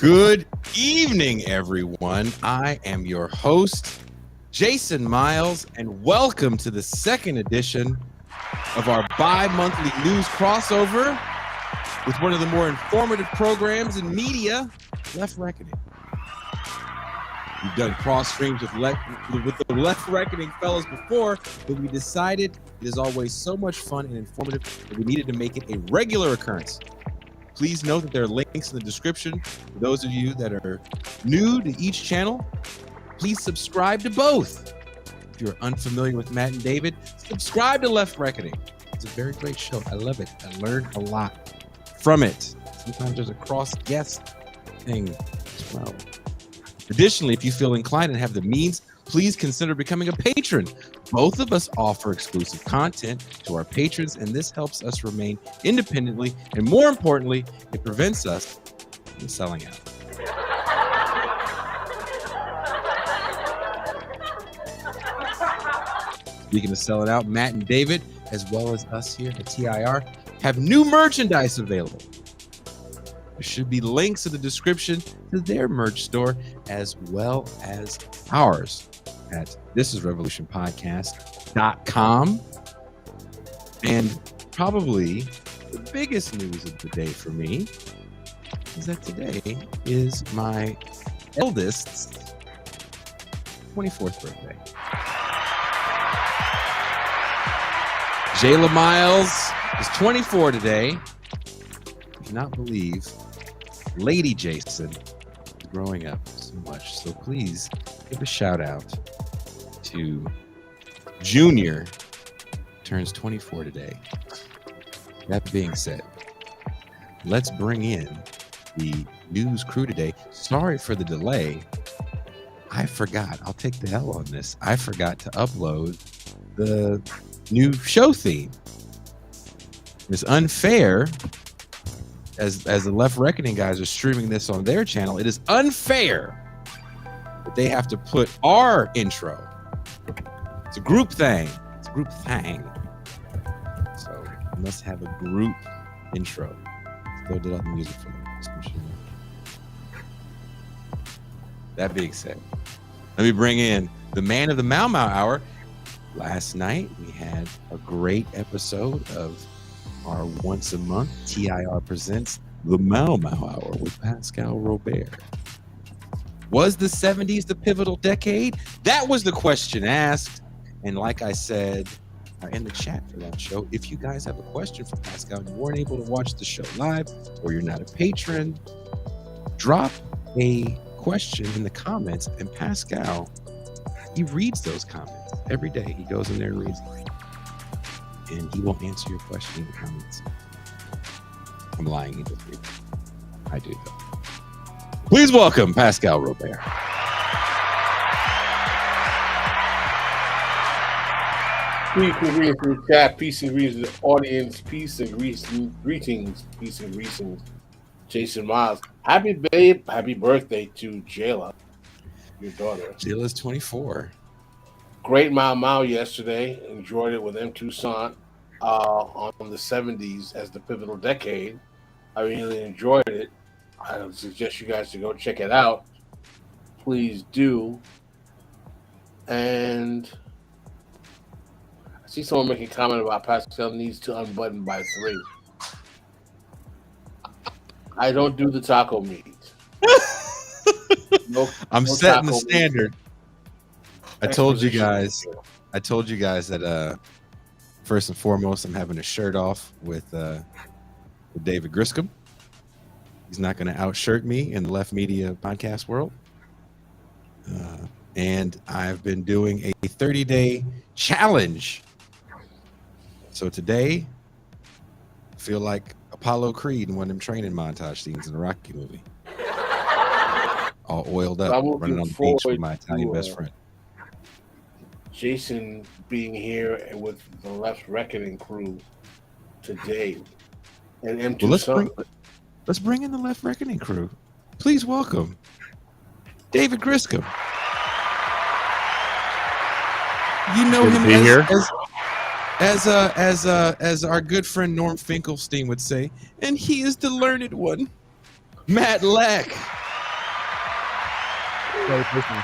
Good evening, everyone. I am your host, Jason Miles, and welcome to the second edition of our bi-monthly news crossover with one of the more informative programs in media, Left Reckoning. We've done cross streams with the Left Reckoning fellas before, but we decided it is always so much fun and informative that we needed to make it a regular occurrence. Please note that there are links in the description for those of you that are new to each channel. Please subscribe to both. If you're unfamiliar with Matt and David, subscribe to Left Reckoning. It's a very great show. I love it. I learned a lot from it. Sometimes there's a cross-guest thing as well. Additionally, if you feel inclined and have the means, please consider becoming a patron. Both of us offer exclusive content to our patrons, and this helps us remain independently, and more importantly, it prevents us from selling out. Speaking of selling out, Matt and David, as well as us here at TIR, have new merchandise available. There should be links in the description to their merch store as well as ours at thisisrevolutionpodcast.com. And probably the biggest news of the day for me is that today is my eldest's 24th birthday. Jayla Miles is 24 today. I cannot believe Lady Jason is growing up so much. So please give a shout out to Junior, turns 24 today. That being said, let's bring in the news crew today. Sorry for the delay. I forgot. I'll take the L on this. I forgot to upload the new show theme. It's unfair. As the Left Reckoning guys are streaming this on their channel, it is unfair that they have to put our intro. It's a group thing. It's a group thing. So we must have a group intro. Still did all the music for them. That being said, let me bring in the man of the Mau Mau Hour. Last night we had a great episode of our once a month TIR presents the Mau Mau Hour with Pascal Robert. Was the 70s the pivotal decade? That was the question asked. And like I said in the chat for that show, if you guys have a question for Pascal and you weren't able to watch the show live or you're not a patron, drop a question in the comments, and Pascal, he reads those comments every day. He goes in there and reads them. And he will answer your question in the comments. I'm lying. He does read. I do, though. Please welcome Pascal Robert. Peace and greetings to the chat. Peace and greetings to the audience. Peace and greetings. Peace and greetings. Jason Miles. Happy birthday to Jayla, your daughter. Jayla's 24. Great Mau Mau yesterday. Enjoyed it with M. Toussaint on the 70s as the pivotal decade. I really enjoyed it. I would suggest you guys to go check it out. Please do. And I see someone making a comment about Pascal needs to unbutton by 3. I don't do the taco meat. I'm setting the standard. I told you guys that first and foremost, I'm having a shirt off with David Griscom. He's not going to outshirt me in the Left Media podcast world. And I've been doing a 30-day challenge. So today, I feel like Apollo Creed in one of them training montage scenes in the Rocky movie. All oiled up, running on the beach with my Italian best friend. Jason being here with the Left Reckoning crew today. And M. Well, let's bring in the Left Reckoning crew. Please welcome David Griscom. You know him as our good friend Norm Finkelstein would say, and he is the learned one, Matt Leck. Very personal.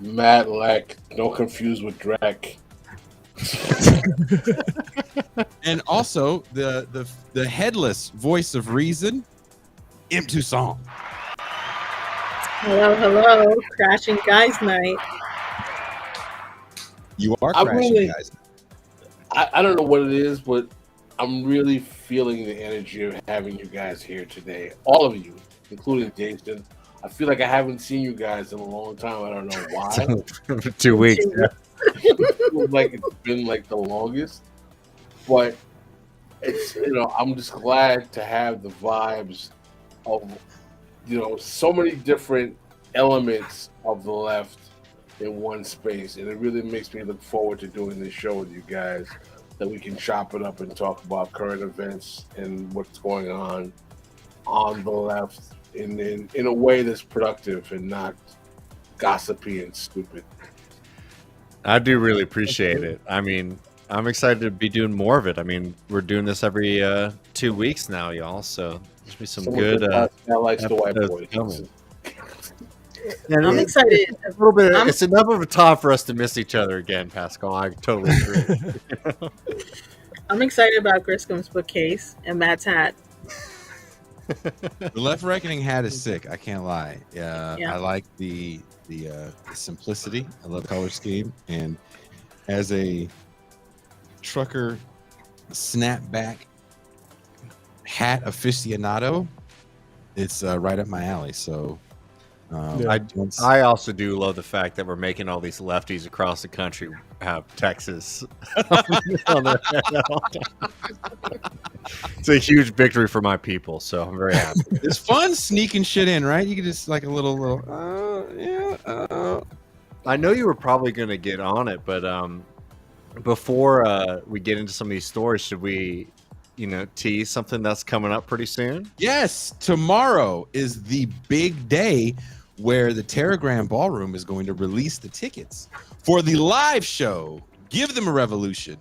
Matt Lack, don't confuse with Drac. And also the headless voice of reason, M. Toussaint. Hello, crashing guys night. You are I'm crashing, really- guys. I don't know what it is, but I'm really feeling the energy of having you guys here today. All of you, including Jason. I feel like I haven't seen you guys in a long time. I don't know why. 2 weeks. Yeah. It feels like it's been like the longest, but it's I'm just glad to have the vibes of so many different elements of the left in one space, and it really makes me look forward to doing this show with you guys, that we can chop it up and talk about current events and what's going on the left in a way that's productive and not gossipy and stupid. I do really appreciate it. I mean, I'm excited to be doing more of it. I mean, we're doing this every 2 weeks now, y'all. So there's be some good. That likes the white episodes boys. coming. I'm excited. A little bit. It's enough of a time for us to miss each other again, Pascal. I totally agree. I'm excited about Griscom's bookcase and Matt's hat. The Left Reckoning hat is sick. I can't lie. Yeah. I like the simplicity. I love the color scheme, and as a trucker snapback hat aficionado, it's right up my alley. So I also do love the fact that we're making all these lefties across the country have Texas on their head. It's a huge victory for my people, so I'm very happy. it's fun sneaking shit in, right? You can just like a little. I know you were probably going to get on it, but before we get into some of these stories, should we, tease something that's coming up pretty soon? Yes, tomorrow is the big day where the Terragram Ballroom is going to release the tickets for the live show. Give them a revolution.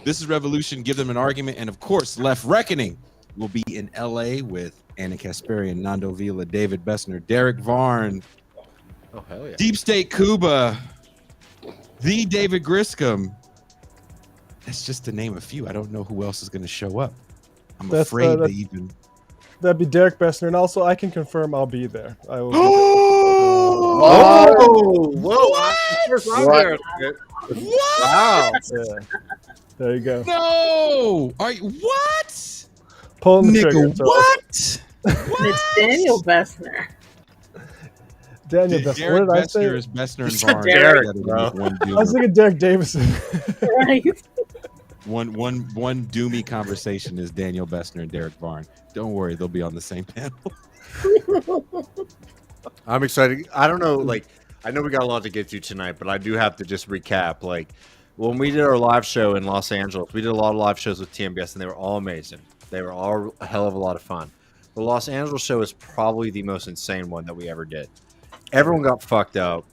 This is Revolution. Give them an argument, and of course, Left Reckoning will be in LA with Anna Kasparian, Nando Vila, David Bessner, Derek Varn, Oh hell yeah! Deep State Cuba, the David Griscom. That's just to name a few. I don't know who else is going to show up. I'm afraid to even. That'd be Derek Bessner, and also I can confirm I'll be there. I will. Whoa! What? Wow! Yeah. There you go. No! Are you what? Pulling the Nigga, trigger. So what? It's Daniel Bessner. Daniel Bessner. Derek What did I Bessner say? is Bessner and said Varn. Derek, together to make one I was doomer. thinking Derek Davison. Right. One doomy conversation is Daniel Bessner and Derek Varn. Don't worry, they'll be on the same panel. I'm excited. I don't know, I know we got a lot to get to tonight, but I do have to just recap. When we did our live show in Los Angeles, we did a lot of live shows with TMBS, and they were all amazing. They were all a hell of a lot of fun. The Los Angeles show is probably the most insane one that we ever did. Everyone got fucked up.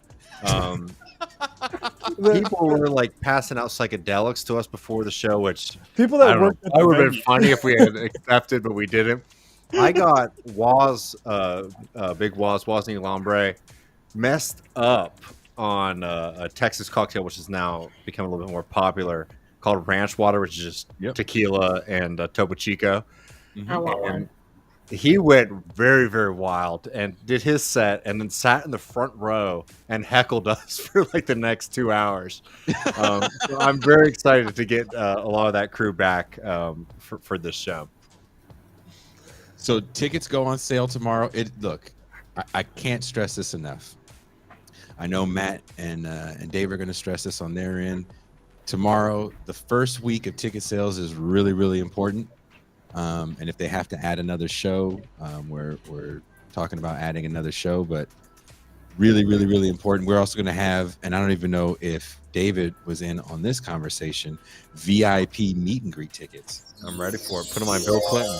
People were passing out psychedelics to us before the show, which People that work. I would have been funny if we had accepted, but we didn't. I got Big Waz Wozny Lambre, messed up on a Texas cocktail, which has now become a little bit more popular, called Ranch Water, which is just tequila and Topo Chico. I want one. He went very, very wild and did his set, and then sat in the front row and heckled us for the next 2 hours. So I'm very excited to get a lot of that crew back for this show. So tickets go on sale tomorrow. I can't stress this enough. I know Matt and Dave are going to stress this on their end. Tomorrow, the first week of ticket sales is really, really important. And if they have to add another show, we're talking about adding another show, but really, really, really important. We're also going to have, and I don't even know if David was in on this conversation, VIP meet and greet tickets. I'm ready for it. Put them on Bill Clinton.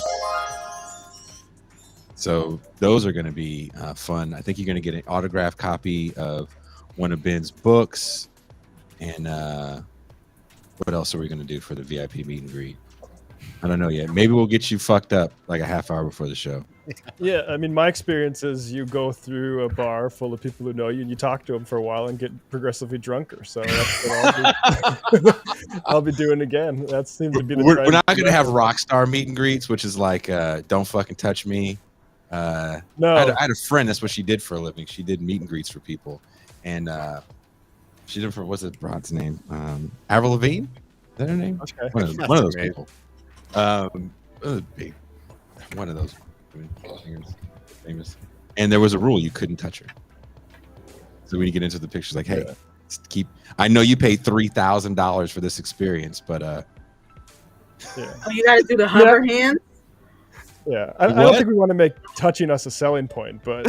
So those are going to be fun. I think you're going to get an autographed copy of one of Ben's books. And what else are we going to do for the VIP meet and greet? I don't know yet. Maybe we'll get you fucked up like a half hour before the show. Yeah, I mean, my experience is you go through a bar full of people who know you, and you talk to them for a while and get progressively drunker. So that's what I'll be doing again. That seems to be the We're trend. not going to have rock star meet and greets, which is like, don't fucking touch me. I No, had a friend. That's what she did for a living. She did meet and greets for people, and she did for what's it? Rod's name? Avril Lavigne. Is that her name? okay. One of those amazing. people. Big, one of those famous. And there was a rule: you couldn't touch her. So when you get into the pictures, like, hey, just keep. I know you paid $3,000 for this experience, but Yeah. Oh, you got to do the hover hand. Yeah, I don't think we want to make touching us a selling point, but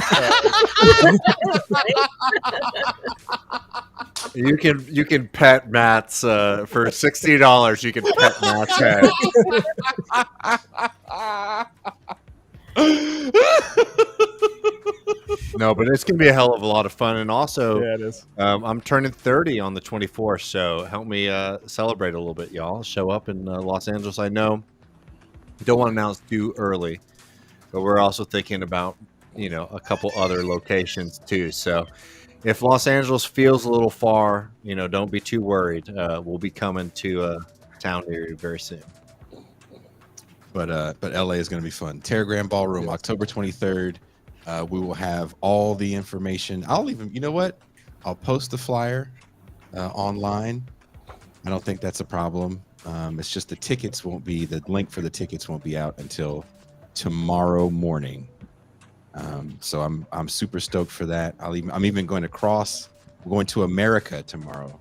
You can pet Matt's for $60. You can pet Matt's head. No, but it's gonna be a hell of a lot of fun, and also yeah, it is. I'm turning 30 on the 24th, so help me celebrate a little bit, y'all. Show up in Los Angeles. I know don't want to announce too early, but we're also thinking about a couple other locations too. So if Los Angeles feels a little far, don't be too worried. We'll be coming to town near you very soon. But LA is going to be fun. Terragram Ballroom, October 23rd. We will have all the information. I'll even, you know what? I'll post the flyer online. I don't think that's a problem. It's just the link for the tickets won't be out until tomorrow morning. So I'm super stoked for that. I'm even going to we're going to America tomorrow.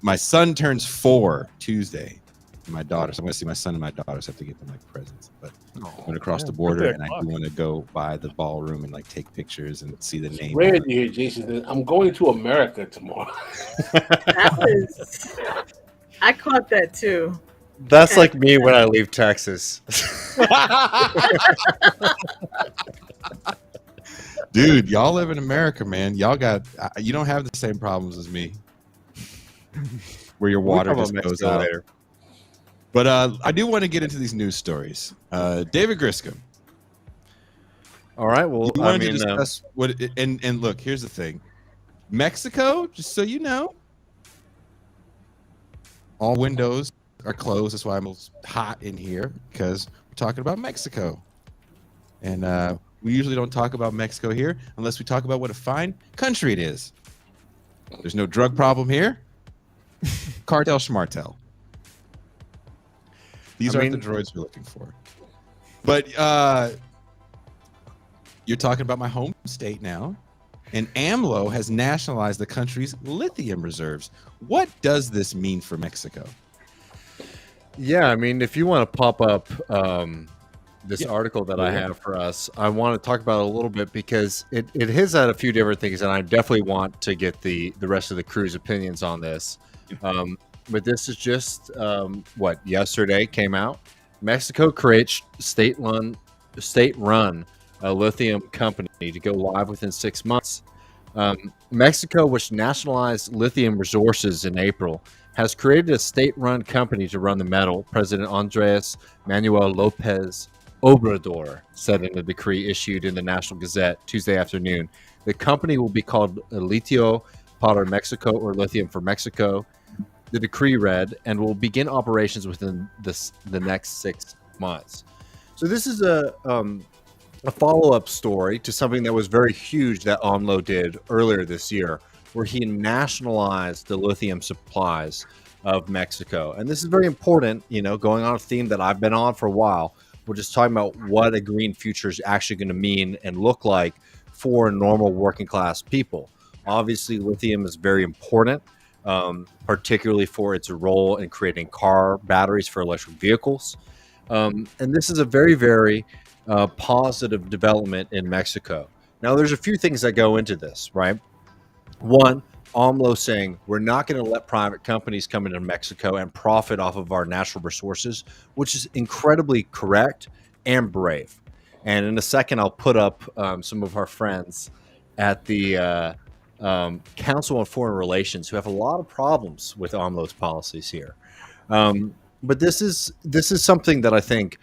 My son turns 4 Tuesday. My daughter, so I'm going to see my son and my daughters. Have to get them like presents, but I'm going to cross the border, and I do want to go by the ballroom and like take pictures and see the name. Rare to hear Jason. I'm going to America tomorrow. I caught that too. That's like me when I leave Texas. Dude, y'all live in America, man. Y'all you don't have the same problems as me, where your water just goes out. Later. But I do want to get into these news stories. David Griscom. All right. Well, you wanted to discuss what? And look, here's the thing. Mexico, just so you know, all windows are closed. That's why I'm hot in here, because we're talking about Mexico. And we usually don't talk about Mexico here unless we talk about what a fine country it is. There's no drug problem here. Cartel schmartel. These aren't the droids we're looking for. But you're talking about my home state now. And AMLO has nationalized the country's lithium reserves. What does this mean for Mexico? Yeah, I mean, if you want to pop up this article that I have for us, I want to talk about it a little bit because it hits at a few different things, and I definitely want to get the rest of the crew's opinions on this. But this is just what yesterday came out. Mexico creates state-run lithium company to go live within 6 months. Mexico, which nationalized lithium resources in April, has created a state-run company to run the metal. President Andres Manuel Lopez Obrador said in a decree issued in the National Gazette Tuesday afternoon. The company will be called Litio para Mexico, or Lithium for Mexico. The decree read, and will begin operations within the next 6 months. So this is a follow-up story to something that was very huge that AMLO did earlier this year, where he nationalized the lithium supplies of Mexico. And this is very important, going on a theme that I've been on for a while. We're just talking about what a green future is actually going to mean and look like for normal working class people. Obviously, lithium is very important, particularly for its role in creating car batteries for electric vehicles. And this is a very, very positive development in Mexico. Now, there's a few things that go into this, right? One, AMLO saying we're not going to let private companies come into Mexico and profit off of our natural resources, which is incredibly correct and brave. And in a second, I'll put up some of our friends at the Council on Foreign Relations who have a lot of problems with AMLO's policies here. But this is something that I think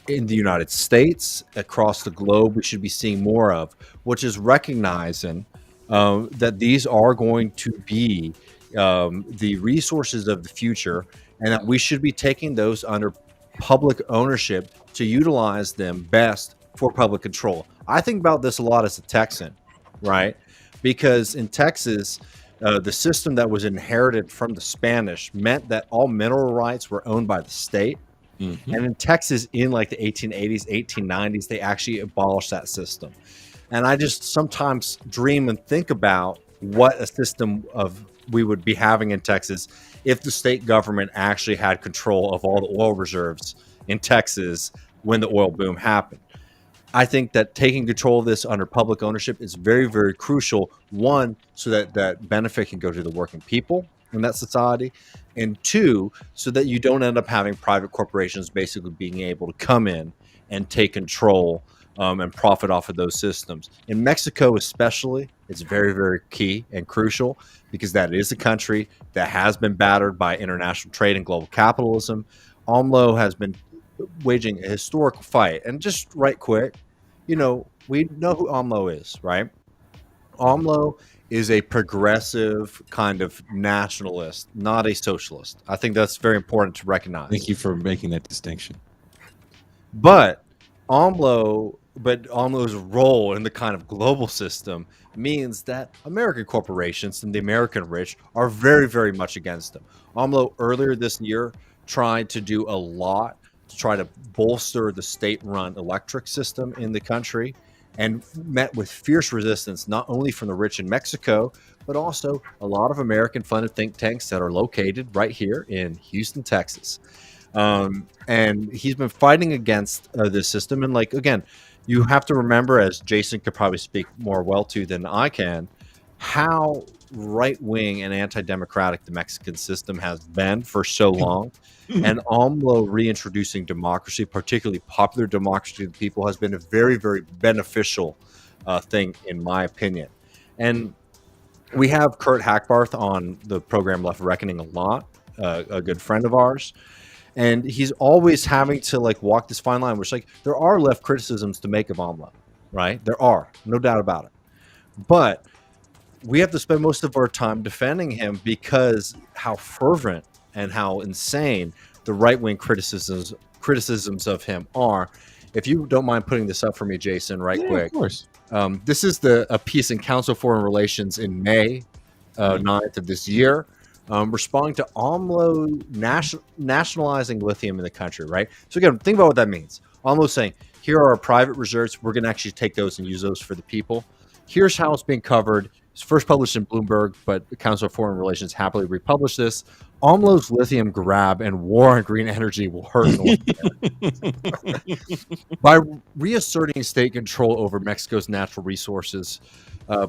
in the United States, across the globe, we should be seeing more of, which is recognizing that these are going to be the resources of the future, and that we should be taking those under public ownership to utilize them best for public control. I think about this a lot as a Texan, right? Because in Texas, the system that was inherited from the Spanish meant that all mineral rights were owned by the state. Mhm. And in Texas, in like the 1880s, 1890s, they actually abolished that system. And I just sometimes dream and think about what a system of we would be having in Texas if the state government actually had control of all the oil reserves in Texas when the oil boom happened. I think that taking control of this under public ownership is very, very crucial. One, so that that benefit can go to the working people in that society, and two, so that you don't end up having private corporations basically being able to come in and take control and profit off of those systems. In Mexico, especially, it's very, very key and crucial because that is a country that has been battered by international trade and global capitalism. AMLO has been waging a historical fight. And just right quick, we know who AMLO is, right? AMLO is a progressive kind of nationalist, not a socialist. I think that's very important to recognize. Thank you for making that distinction. But AMLO's role in the kind of global system means that American corporations and the American rich are very, very much against him. AMLO earlier this year tried to do a lot to try to bolster the state-run electric system in the country, and met with fierce resistance not only from the rich in Mexico, but also a lot of American-funded think tanks that are located right here in Houston, Texas. And he's been fighting against this system. And again, you have to remember, as Jason could probably speak more well to than I can, how right-wing and anti-democratic the Mexican system has been for so long. And AMLO reintroducing democracy, particularly popular democracy to the people, has been a very, very beneficial thing, in my opinion. And we have Kurt Hackbarth on the program Left Reckoning a lot, a good friend of ours. And he's always having to walk this fine line, which there are left criticisms to make of AMLO, right? There are, no doubt about it. But we have to spend most of our time defending him because how fervent and how insane the right-wing criticisms of him are. If you don't mind putting this up for me, Jason, quick. Of course. This is a piece in Council of Foreign Relations in May 9th of this year, responding to AMLO nationalizing lithium in the country, right? So again, think about what that means. AMLO saying, here are our private reserves. We're going to actually take those and use those for the people. Here's how it's being covered. It's first published in Bloomberg, but the Council of Foreign Relations happily republished this. AMLO's lithium grab and war on green energy will hurt North America. By reasserting state control over Mexico's natural resources,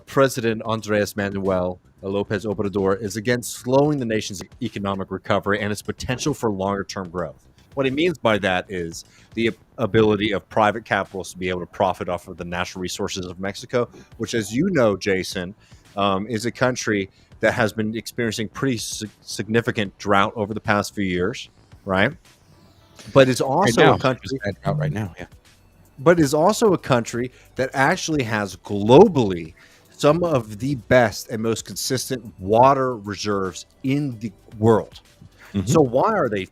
President Andrés Manuel López Obrador is again slowing the nation's economic recovery and its potential for longer-term growth. What he means by that is the ability of private capitalists to be able to profit off of the natural resources of Mexico, which, as you know, Jason, is a country that has been experiencing pretty significant drought over the past few years, right? But it's also a country right now, yeah. But is also a country that actually has globally some of the best and most consistent water reserves in the world. Mm-hmm. So why are they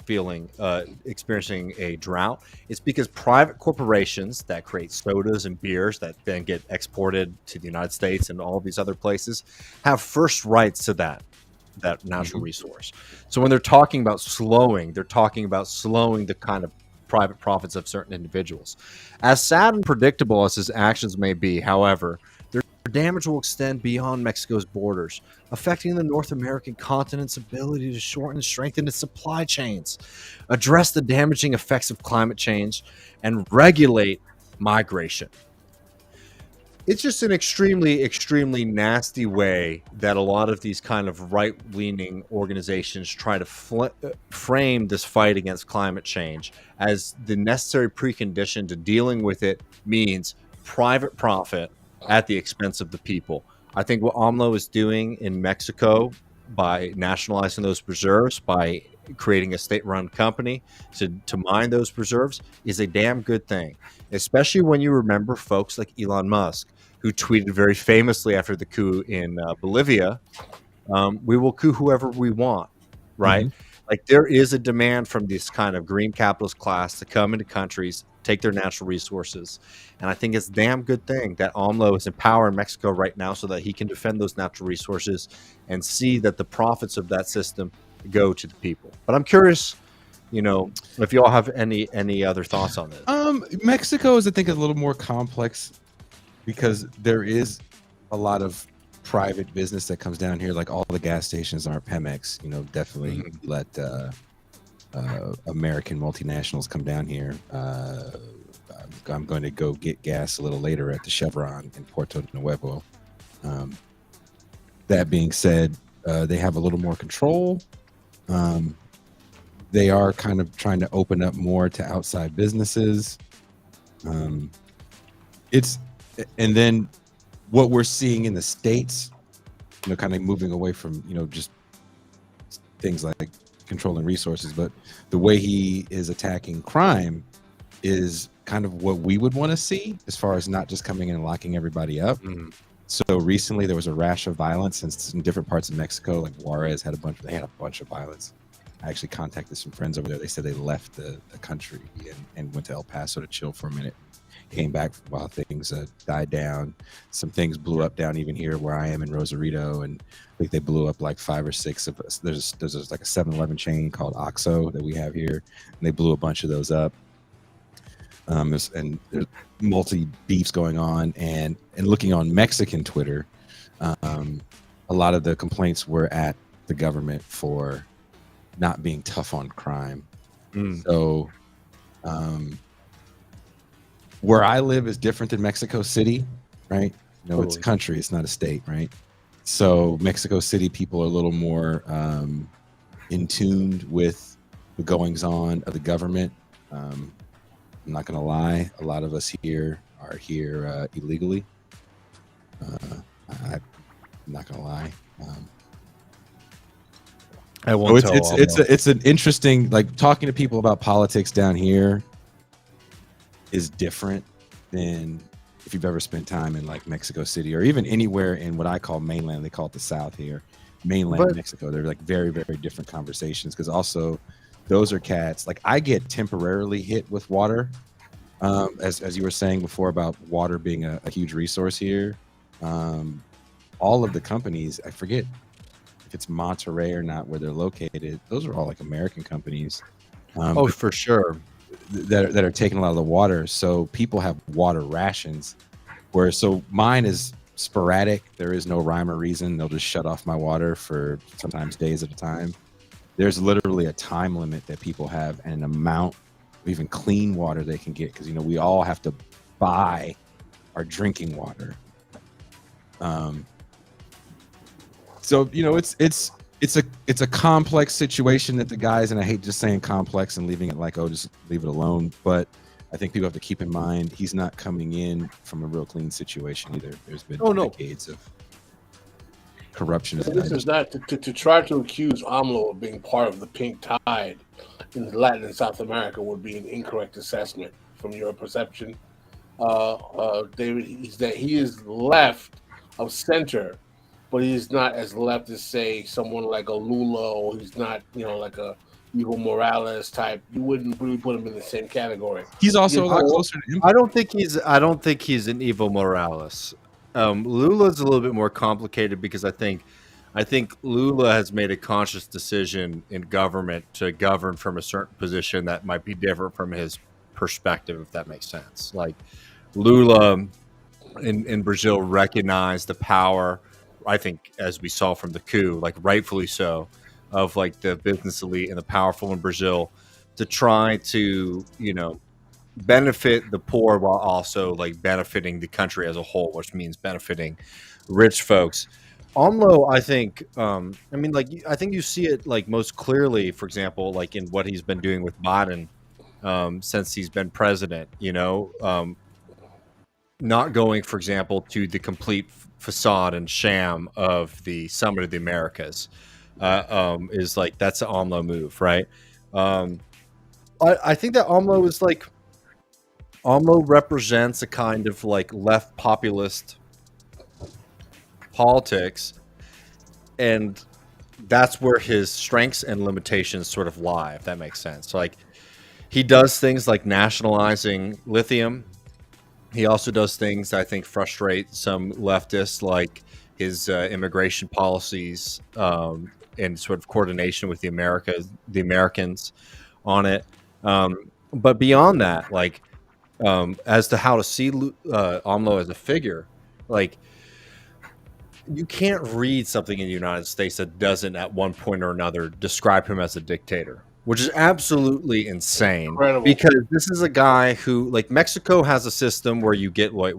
experiencing a drought? It's because private corporations that create sodas and beers that then get exported to the United States and all of these other places have first rights to that natural resource. So when they're talking about slowing, they're talking about slowing the kind of private profits of certain individuals. As sad and predictable as his actions may be, however, their damage will extend beyond Mexico's borders, affecting the North American continent's ability to shorten and strengthen its supply chains, address the damaging effects of climate change, and regulate migration. It's just an extremely, extremely nasty way that a lot of these kind of right-leaning organizations try to frame this fight against climate change as the necessary precondition to dealing with it means private profit at the expense of the people. I think what AMLO is doing in Mexico by nationalizing those reserves, by creating a state-run company to mine those reserves is a damn good thing, especially when you remember folks like Elon Musk, who tweeted very famously after the coup in Bolivia, we will coup whoever we want, right? Like there is a demand from this kind of green capitalist class to come into countries, take their natural resources. And I think it's a damn good thing that AMLO is in power in Mexico right now so that he can defend those natural resources and see that the profits of that system go to the people. But I'm curious, if you all have any other thoughts on this. Mexico is, I think, a little more complex because there is a lot of private business that comes down here. Like all the gas stations aren't Pemex. Definitely let American multinationals come down here. I'm going to go get gas a little later at the Chevron in Puerto Nuevo. That being said, they have a little more control. They are kind of trying to open up more to outside businesses. And then what we're seeing in the States, kind of moving away from, just things like controlling resources, but the way he is attacking crime is kind of what we would want to see, as far as not just coming in and locking everybody up. So recently there was a rash of violence in different parts of Mexico. Like Juarez had a bunch of violence. I actually contacted some friends over there. They said they left the country and went to El Paso to chill for a minute. Came back while things died down. Some things blew up down even here where I am in Rosarito, and I think they blew up like 5 or 6 of us. There's like a 7-Eleven chain called Oxxo that we have here, and they blew a bunch of those up. There's multi beefs going on, and looking on Mexican Twitter, a lot of the complaints were at the government for not being tough on crime. So where I live is different than Mexico City, right? It's a country, it's not a state, right? So Mexico City people are a little more in tune with the goings on of the government. I'm not gonna lie, a lot of us here are here illegally. I'm not gonna lie. It's an interesting, like, talking to people about politics down here is different than if you've ever spent time in like Mexico City or even anywhere in what I call mainland. They call it the South here, mainland Mexico. They're like very, very different conversations, because also those are cats. Like I get temporarily hit with water, as you were saying before about water being a huge resource here. All of the companies, I forget if it's Monterey or not where they're located, those are all like American companies. For sure. That are taking a lot of the water, so people have water rations. So mine is sporadic. There is no rhyme or reason. They'll just shut off my water for sometimes days at a time. There's literally a time limit that people have and an amount of even clean water they can get, because we all have to buy our drinking water. So it's a complex situation that the guys, and I hate just saying complex and leaving it like, oh, just leave it alone. But I think people have to keep in mind he's not coming in from a real clean situation either. There's been decades of corruption. This is not to try to accuse AMLO of being part of the pink tide in Latin and South America would be an incorrect assessment from your perception. David, is that he is left of center, but he's not as left as, say, someone like a Lula, or he's not, like a Evo Morales type. You wouldn't really put him in the same category. He's also a lot closer to him. I don't think he's an Evo Morales. Lula's a little bit more complicated, because I think Lula has made a conscious decision in government to govern from a certain position that might be different from his perspective, if that makes sense. Like Lula in Brazil recognized the power, I think, as we saw from the coup, like rightfully so, of like the business elite and the powerful in Brazil to try to, benefit the poor while also like benefiting the country as a whole, which means benefiting rich folks. AMLO, I think, I think you see it like most clearly, for example, like in what he's been doing with Biden since he's been president, not going, for example, to the complete facade and sham of the Summit of the Americas, is like that's an AMLO move, right? I think that AMLO represents a kind of like left populist politics, and that's where his strengths and limitations sort of lie, if that makes sense. So, like, he does things like nationalizing lithium. He also does things that I think frustrate some leftists, like his immigration policies and sort of coordination with the Americans on it. But beyond that, like as to how to see AMLO as a figure, like you can't read something in the United States that doesn't at one point or another describe him as a dictator, which is absolutely insane. Incredible. Because this is a guy who, like, Mexico has a system where you get what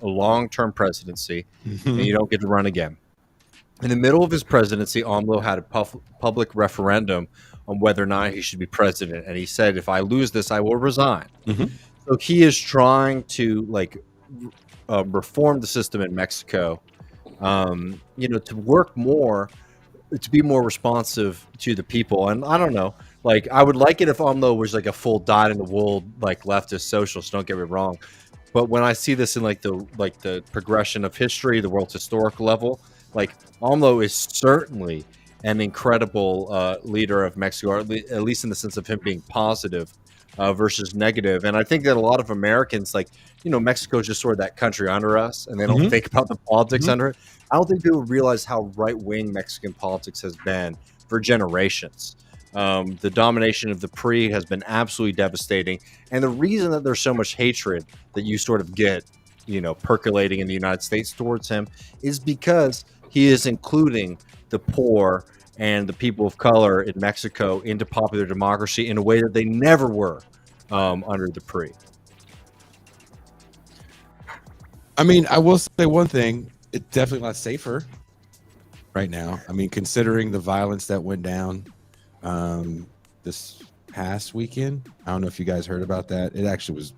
a long-term presidency and you don't get to run again. In the middle of his presidency, AMLO had a public referendum on whether or not he should be president, and he said, "If I lose this, I will resign." So he is trying to like reform the system in Mexico. To work more, to be more responsive to the people. And I don't know, like I would like it if AMLO was like a full dyed-in-the-wool like leftist socialist. Don't get me wrong, but when I see this in like the progression of history, the world's historic level, like AMLO is certainly an incredible leader of Mexico, or at least in the sense of him being positive versus negative. And I think that a lot of Americans, like, Mexico is just sort of that country under us, and they don't think about the politics under it. I don't think people realize how right-wing Mexican politics has been for generations. The domination of the PRI has been absolutely devastating. And the reason that there's so much hatred that you sort of get, percolating in the United States towards him is because he is including the poor and the people of color in Mexico into popular democracy in a way that they never were under the PRI. I mean, I will say one thing. It's definitely a lot safer right now. I mean, considering the violence that went down this past weekend. I don't know if you guys heard about that. It actually was,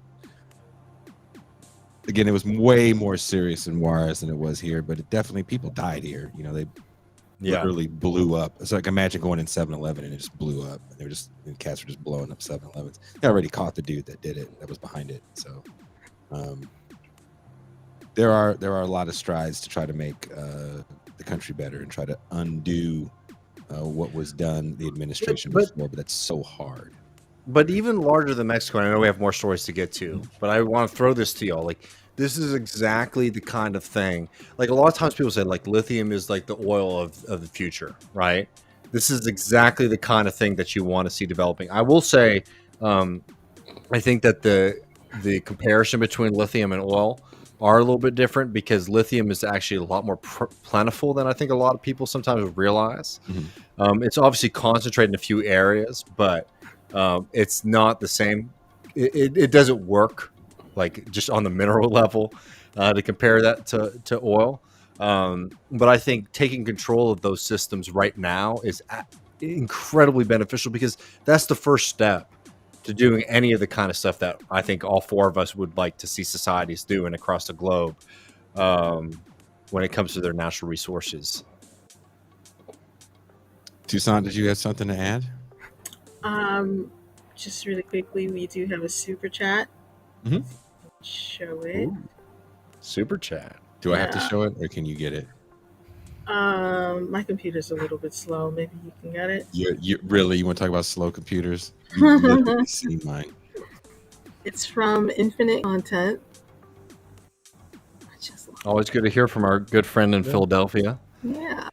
again, it was way more serious in Juarez than it was here, but it definitely, people died here. They literally blew up. It's like, imagine going in 7-Eleven and it just blew up. And the cats were just blowing up 7-Elevens. They already caught the dude that did it, that was behind it. So there are a lot of strides to try to make the country better and try to undo what was done the administration before, but that's so hard. But even larger than Mexico, and I know we have more stories to get to, but I want to throw this to y'all. Like, this is exactly the kind of thing. Like, a lot of times people say, like, lithium is like the oil of the future, right? This is exactly the kind of thing that you want to see developing. I will say, I think that the comparison between lithium and oil are a little bit different, because lithium is actually a lot more plentiful than I think a lot of people sometimes realize. It's obviously concentrated in a few areas, but it's not the same. It doesn't work like just on the mineral level to compare that to oil. But I think taking control of those systems right now is incredibly beneficial, because that's the first step to doing any of the kind of stuff that I think all four of us would like to see societies doing across the globe when it comes to their natural resources. Toussaint, did you have something to add? Just really quickly, we do have a super chat. Show it. Ooh, super chat. Do I have to show it, or can you get it? My computer's a little bit slow. Maybe you can get it. You want to talk about slow computers? You've literally seen mine. It's from Infinite Content. Always good to hear from our good friend in Philadelphia. Yeah.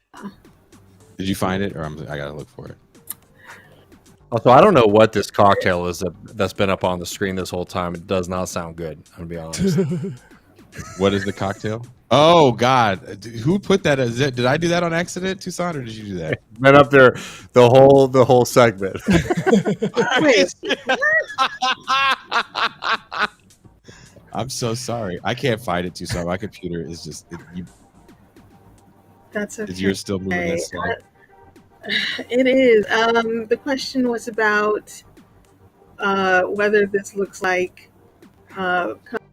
Did you find it, or I gotta look for it? Also, I don't know what this cocktail is that's been up on the screen this whole time. It does not sound good, I'm gonna be honest. What is the cocktail? Oh God, who put that? Did I do that on accident, Toussaint, or did you do that? It's been up there the whole segment. I'm so sorry. I can't find it, Toussaint. My computer is just. That's okay. You're still moving that slow. It is. The question was about whether this looks like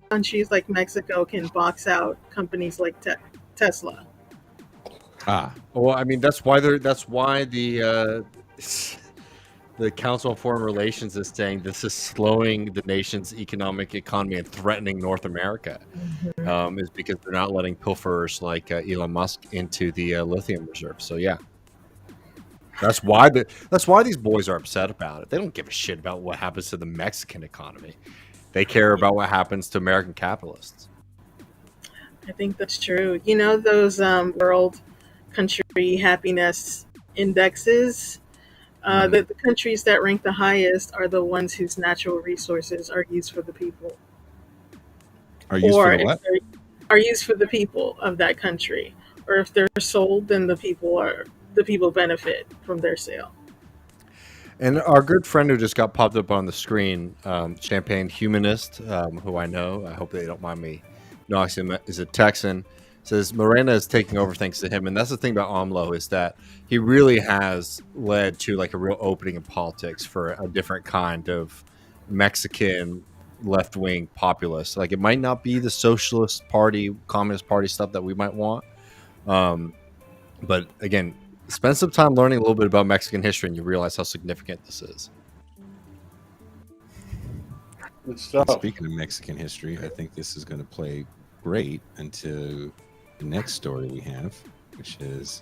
countries like Mexico can box out companies like Tesla. Well, I mean, that's why the the Council on Foreign Relations is saying this is slowing the nation's economy and threatening North America. Is because they're not letting pilferers like Elon Musk into the lithium reserve. So yeah, that's why these boys are upset about it. They don't give a shit about what happens to the Mexican economy. They care about what happens to American capitalists. I think that's true. You know those world country happiness indexes. The countries that rank the highest are the ones whose natural resources are used for the people, Are used or for the if what? they are used for the people of that country, or if they're sold, then the people benefit from their sale. And our good friend who just got popped up on the screen, Champagne Humanist, who I know, I hope they don't mind me noxing him, is a Texan, says Morena is taking over thanks to him. And that's the thing about AMLO is that he really has led to like a real opening in politics for a different kind of Mexican left-wing populist. Like it might not be the socialist party, communist party stuff that we might want. But again, spend some time learning a little bit about Mexican history and you realize how significant this is. Good stuff. Speaking of Mexican history, I think this is going to play great into the next story we have, which is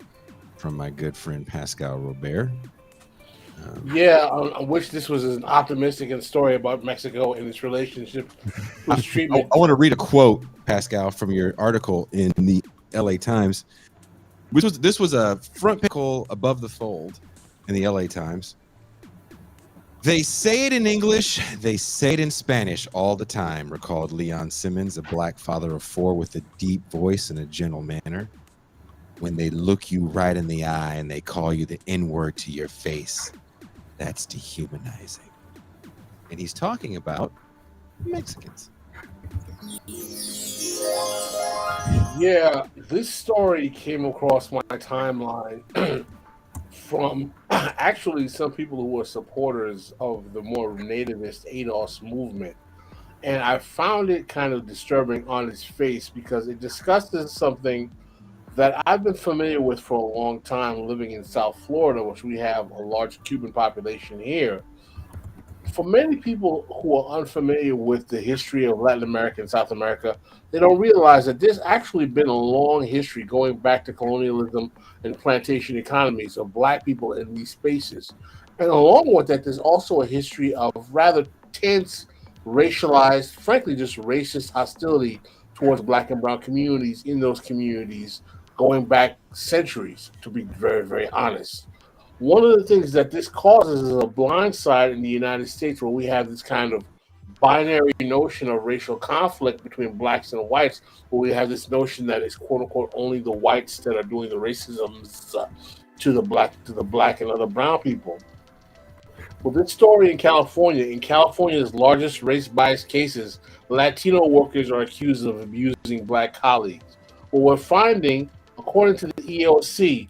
from my good friend Pascal Robert. Yeah, I wish this was an optimistic story about Mexico and its relationship with treatment. I want to read a quote, Pascal, from your article in the LA Times. This was a front pickle above the fold in the LA Times. They say it in English, they say it in Spanish all the time, recalled Leon Simmons, a black father of 4 with a deep voice and a gentle manner. When they look you right in the eye and they call you the N-word to your face, that's dehumanizing. And he's talking about Mexicans. Yeah, this story came across my timeline from actually some people who were supporters of the more nativist ADOS movement. And I found it kind of disturbing on its face because it discusses something that I've been familiar with for a long time living in South Florida, which we have a large Cuban population here. For many people who are unfamiliar with the history of Latin America and South America, they don't realize that there's actually been a long history going back to colonialism and plantation economies of black people in these spaces. And along with that, there's also a history of rather tense, racialized, frankly, just racist hostility towards black and brown communities in those communities going back centuries, to be very, very honest. One of the things that this causes is a blind side in the United States where we have this kind of binary notion of racial conflict between blacks and whites, where we have this notion that it's quote unquote only the whites that are doing the racism to the black and other brown people. Well, this story in California's largest race bias cases, Latino workers are accused of abusing black colleagues. Well, we're finding, according to the EOC,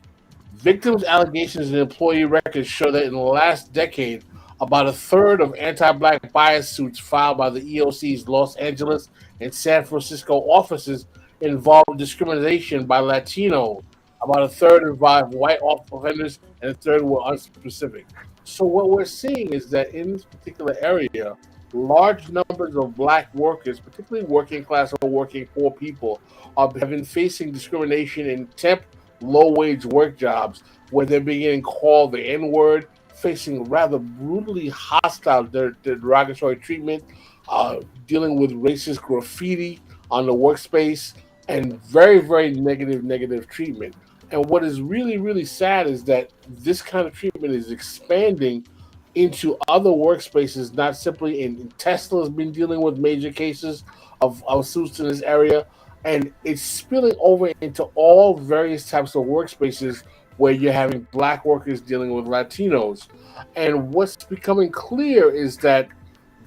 victims' allegations and employee records show that in the last decade, about a third of anti-black bias suits filed by the EOC's Los Angeles and San Francisco offices involved discrimination by Latinos. About a third involved white offenders, and a third were unspecific. So what we're seeing is that in this particular area, large numbers of black workers, particularly working class or working poor people, have been facing discrimination in temp low-wage work jobs where they're being called the N-word, facing rather brutally hostile, derogatory treatment, dealing with racist graffiti on the workspace, and very, very negative treatment. And what is really, really sad is that this kind of treatment is expanding into other workspaces, not simply in Tesla's been dealing with major cases of suits in this area, and it's spilling over into all various types of workspaces where you're having black workers dealing with Latinos. And what's becoming clear is that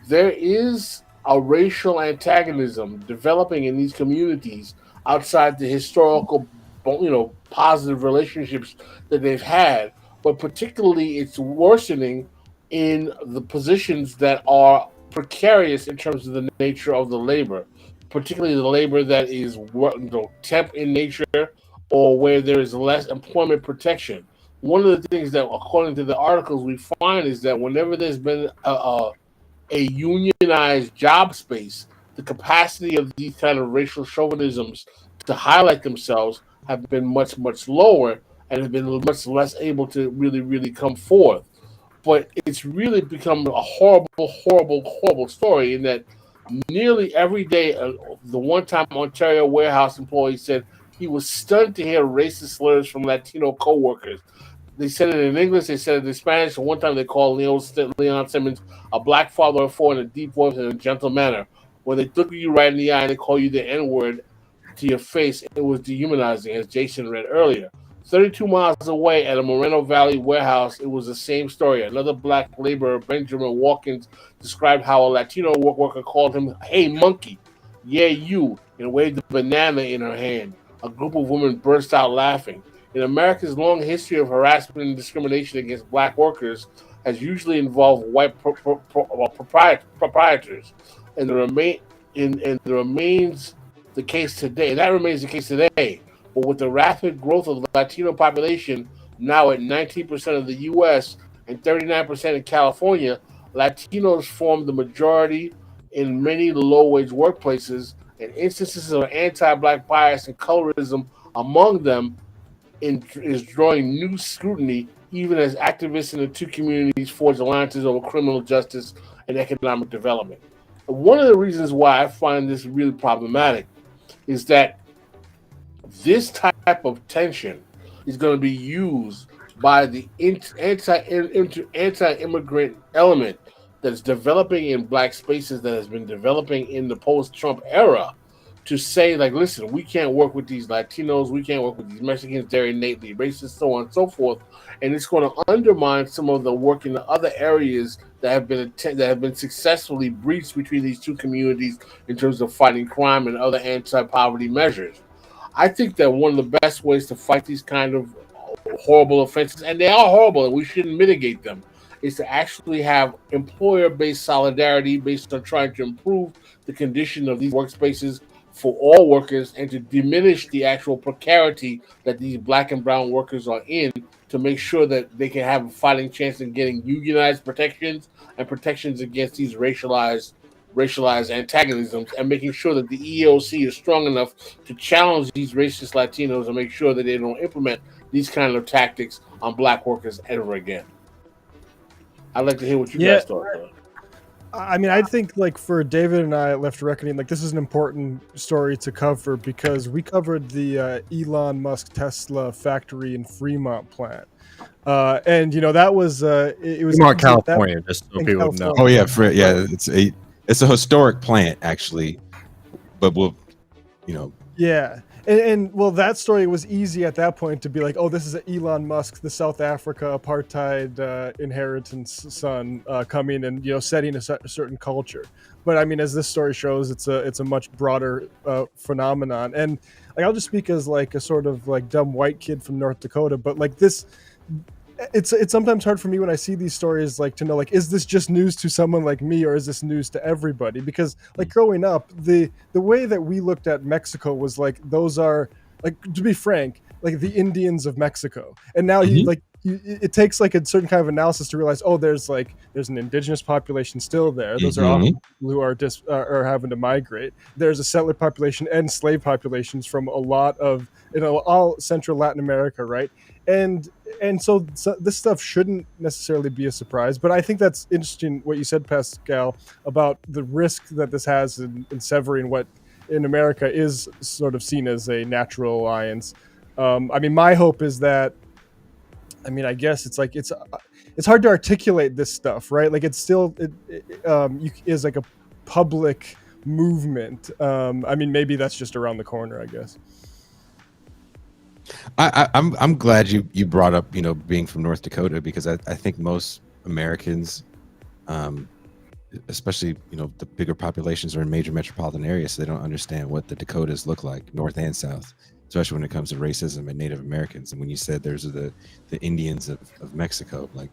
there is a racial antagonism developing in these communities outside the historical, positive relationships that they've had, but particularly it's worsening in the positions that are precarious in terms of the nature of the labor, particularly the labor that is temp in nature or where there is less employment protection. One of the things that, according to the articles, we find is that whenever there's been a unionized job space, the capacity of these kind of racial chauvinisms to highlight themselves have been much, much lower and have been much less able to really, really come forth. But it's really become a horrible, horrible, horrible story in that nearly every day, the one time Ontario warehouse employee said he was stunned to hear racist slurs from Latino coworkers. They said it in English, they said it in Spanish, and one time they called Leon Simmons a black father of four in a deep voice and a gentle manner. When they look you right in the eye and they call you the N-word to your face, it was dehumanizing, as Jason read earlier. 32 miles away at a Moreno Valley warehouse, it was the same story. Another black laborer, Benjamin Watkins, described how a Latino worker called him, "Hey, monkey, yeah, you," and waved a banana in her hand. A group of women burst out laughing. In America's long history of harassment and discrimination against black workers has usually involved white proprietors, and the remains the case today. And that remains the case today. But with the rapid growth of the Latino population, now at 19% of the U.S. and 39% in California, Latinos form the majority in many low-wage workplaces, and instances of anti-black bias and colorism among them is drawing new scrutiny, even as activists in the two communities forge alliances over criminal justice and economic development. One of the reasons why I find this really problematic is that this type of tension is going to be used by the anti-immigrant element that's developing in black spaces, that has been developing in the post-Trump era, to say, like, listen, we can't work with these Latinos, we can't work with these Mexicans, they're innately racist, so on and so forth. And it's going to undermine some of the work in the other areas that have been successfully breached between these two communities in terms of fighting crime and other anti-poverty measures. I think that one of the best ways to fight these kind of horrible offenses, and they are horrible and we shouldn't mitigate them, is to actually have employer-based solidarity based on trying to improve the condition of these workspaces for all workers and to diminish the actual precarity that these black and brown workers are in, to make sure that they can have a fighting chance in getting unionized protections and protections against these racialized antagonisms, and making sure that the EEOC is strong enough to challenge these racist Latinos and make sure that they don't implement these kind of tactics on black workers ever again. I'd like to hear what you guys thought. I mean, I think, like, for David and I at Left Reckoning, like, this is an important story to cover because we covered the Elon Musk Tesla factory in Fremont plant. And, you know, that was it was Fremont, California, just so people know. Oh yeah, it's a historic plant actually, but we'll, you know. Yeah. And well, that story was easy at that point to be like, oh, this is Elon Musk, the South Africa apartheid inheritance son, coming and, you know, setting a certain culture. But I mean, as this story shows, it's a much broader phenomenon. And like, I'll just speak as like a sort of like dumb white kid from North Dakota, but like this. It's sometimes hard for me when I see these stories, like, to know, like, is this just news to someone like me or is this news to everybody? Because like growing up, the way that we looked at Mexico was like, those are, like, to be frank, like the Indians of Mexico. And now it takes like a certain kind of analysis to realize, oh, there's an indigenous population still there. Those are often people who are having to migrate. There's a settler population and slave populations from a lot of, you know, all Central Latin America, right? And so this stuff shouldn't necessarily be a surprise, but I think that's interesting what you said, Pascal, about the risk that this has in severing what in America is sort of seen as a natural alliance. I mean, my hope is that, I mean, I guess it's like it's hard to articulate this stuff, right? Like, it's still is like a public movement. I mean, maybe that's just around the corner, I guess. I'm glad you brought up, you know, being from North Dakota, because I think most Americans, especially, you know, the bigger populations are in major metropolitan areas, so they don't understand what the Dakotas look like, north and south, especially when it comes to racism and Native Americans. And when you said there's the Indians of Mexico, like,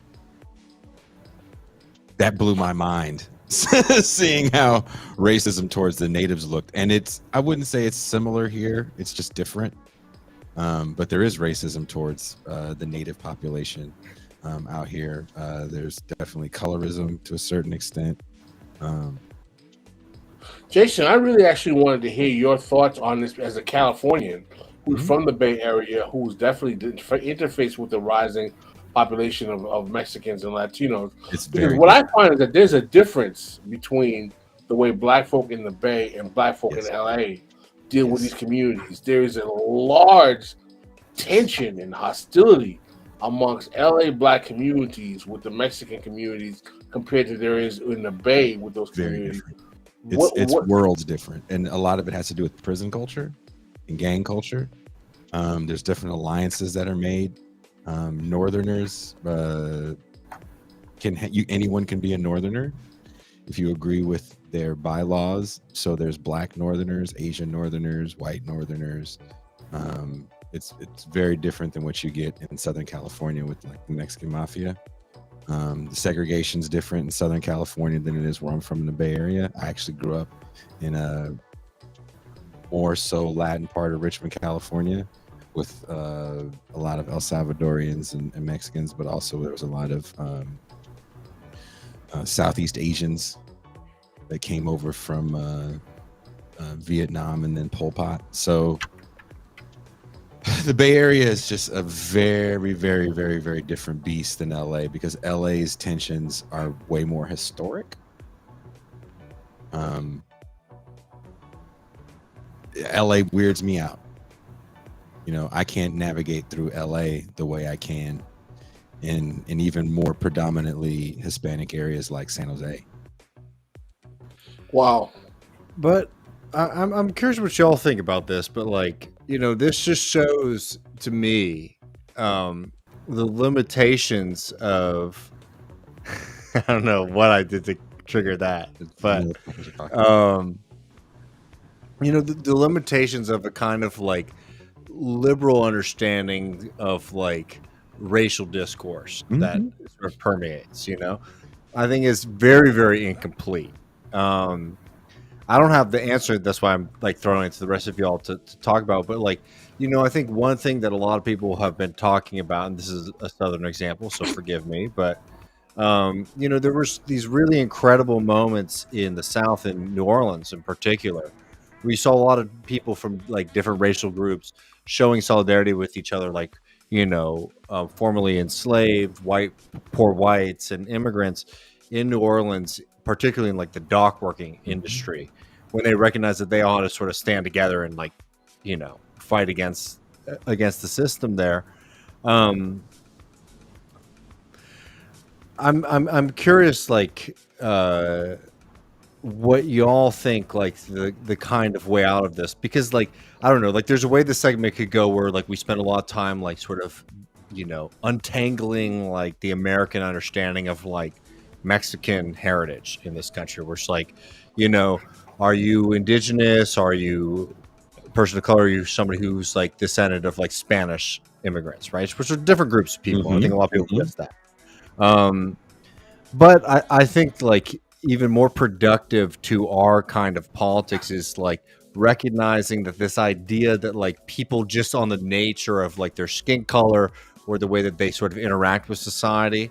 that blew my mind. Seeing how racism towards the natives looked. And I wouldn't say it's similar here, it's just different. But there is racism towards the native population out here. There's definitely colorism to a certain extent. Jason, I really actually wanted to hear your thoughts on this as a Californian who's from the Bay Area, who's definitely interfaced with the rising population of Mexicans and Latinos. It's Because very what I find is that there's a difference between the way Black folk in the Bay and Black folk Yes. in LA deal with Yes. these communities. There is a large tension and hostility amongst LA Black communities with the Mexican communities compared to there is in the Bay with those very communities. different. It's worlds different, and a lot of it has to do with prison culture and gang culture. There's different alliances that are made. Northerners anyone can be a Northerner if you agree with their bylaws. So there's Black Northerners, Asian Northerners, white Northerners. It's very different than what you get in Southern California with like the Mexican mafia. The segregation's different in Southern California than it is where I'm from in the Bay Area. I actually grew up in a more so Latin part of Richmond, California, with a lot of El Salvadorians and Mexicans, but also there was a lot of Southeast Asians that came over from Vietnam and then Pol Pot. So the Bay Area is just a very, very, very, very different beast than LA because LA's tensions are way more historic. LA weirds me out. You know, I can't navigate through LA the way I can in even more predominantly Hispanic areas like San Jose. Wow. But I'm curious what y'all think about this, but like, you know, this just shows to me the limitations of I don't know what I did to trigger that, but you know, the limitations of a kind of like liberal understanding of like racial discourse that sort of permeates, you know, I think is very, very incomplete. I don't have the answer. That's why I'm like throwing it to the rest of y'all to talk about. But like, you know, I think one thing that a lot of people have been talking about, and this is a Southern example, so forgive me, but you know, there was these really incredible moments in the South, in New Orleans in particular, where you saw a lot of people from like different racial groups showing solidarity with each other, like, you know, formerly enslaved white, poor whites and immigrants in New Orleans, particularly in like the dock working industry, when they recognized that they all had to sort of stand together and like, you know, fight against the system there. I'm curious, like, what y'all think, like the kind of way out of this, because like, I don't know, like there's a way the segment could go where like we spend a lot of time like sort of, you know, untangling like the American understanding of like Mexican heritage in this country, where it's like, you know, are you indigenous? Are you a person of color? Are you somebody who's like descendant of like Spanish immigrants, right? Which are different groups of people. I think a lot of people miss that. But I think like even more productive to our kind of politics is like recognizing that this idea that like people just on the nature of like their skin color or the way that they sort of interact with society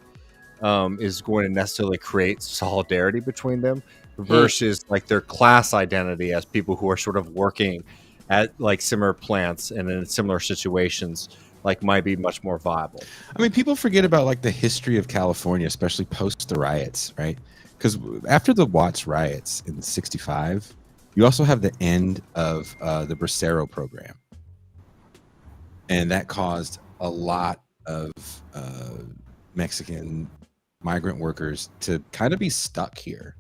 is going to necessarily create solidarity between them versus like their class identity as people who are sort of working at like similar plants and in similar situations like might be much more viable. I mean, people forget about like the history of California, especially post the riots, right? Because after the Watts riots in '65, you also have the end of the Bracero program, and that caused a lot of Mexican migrant workers to kind of be stuck here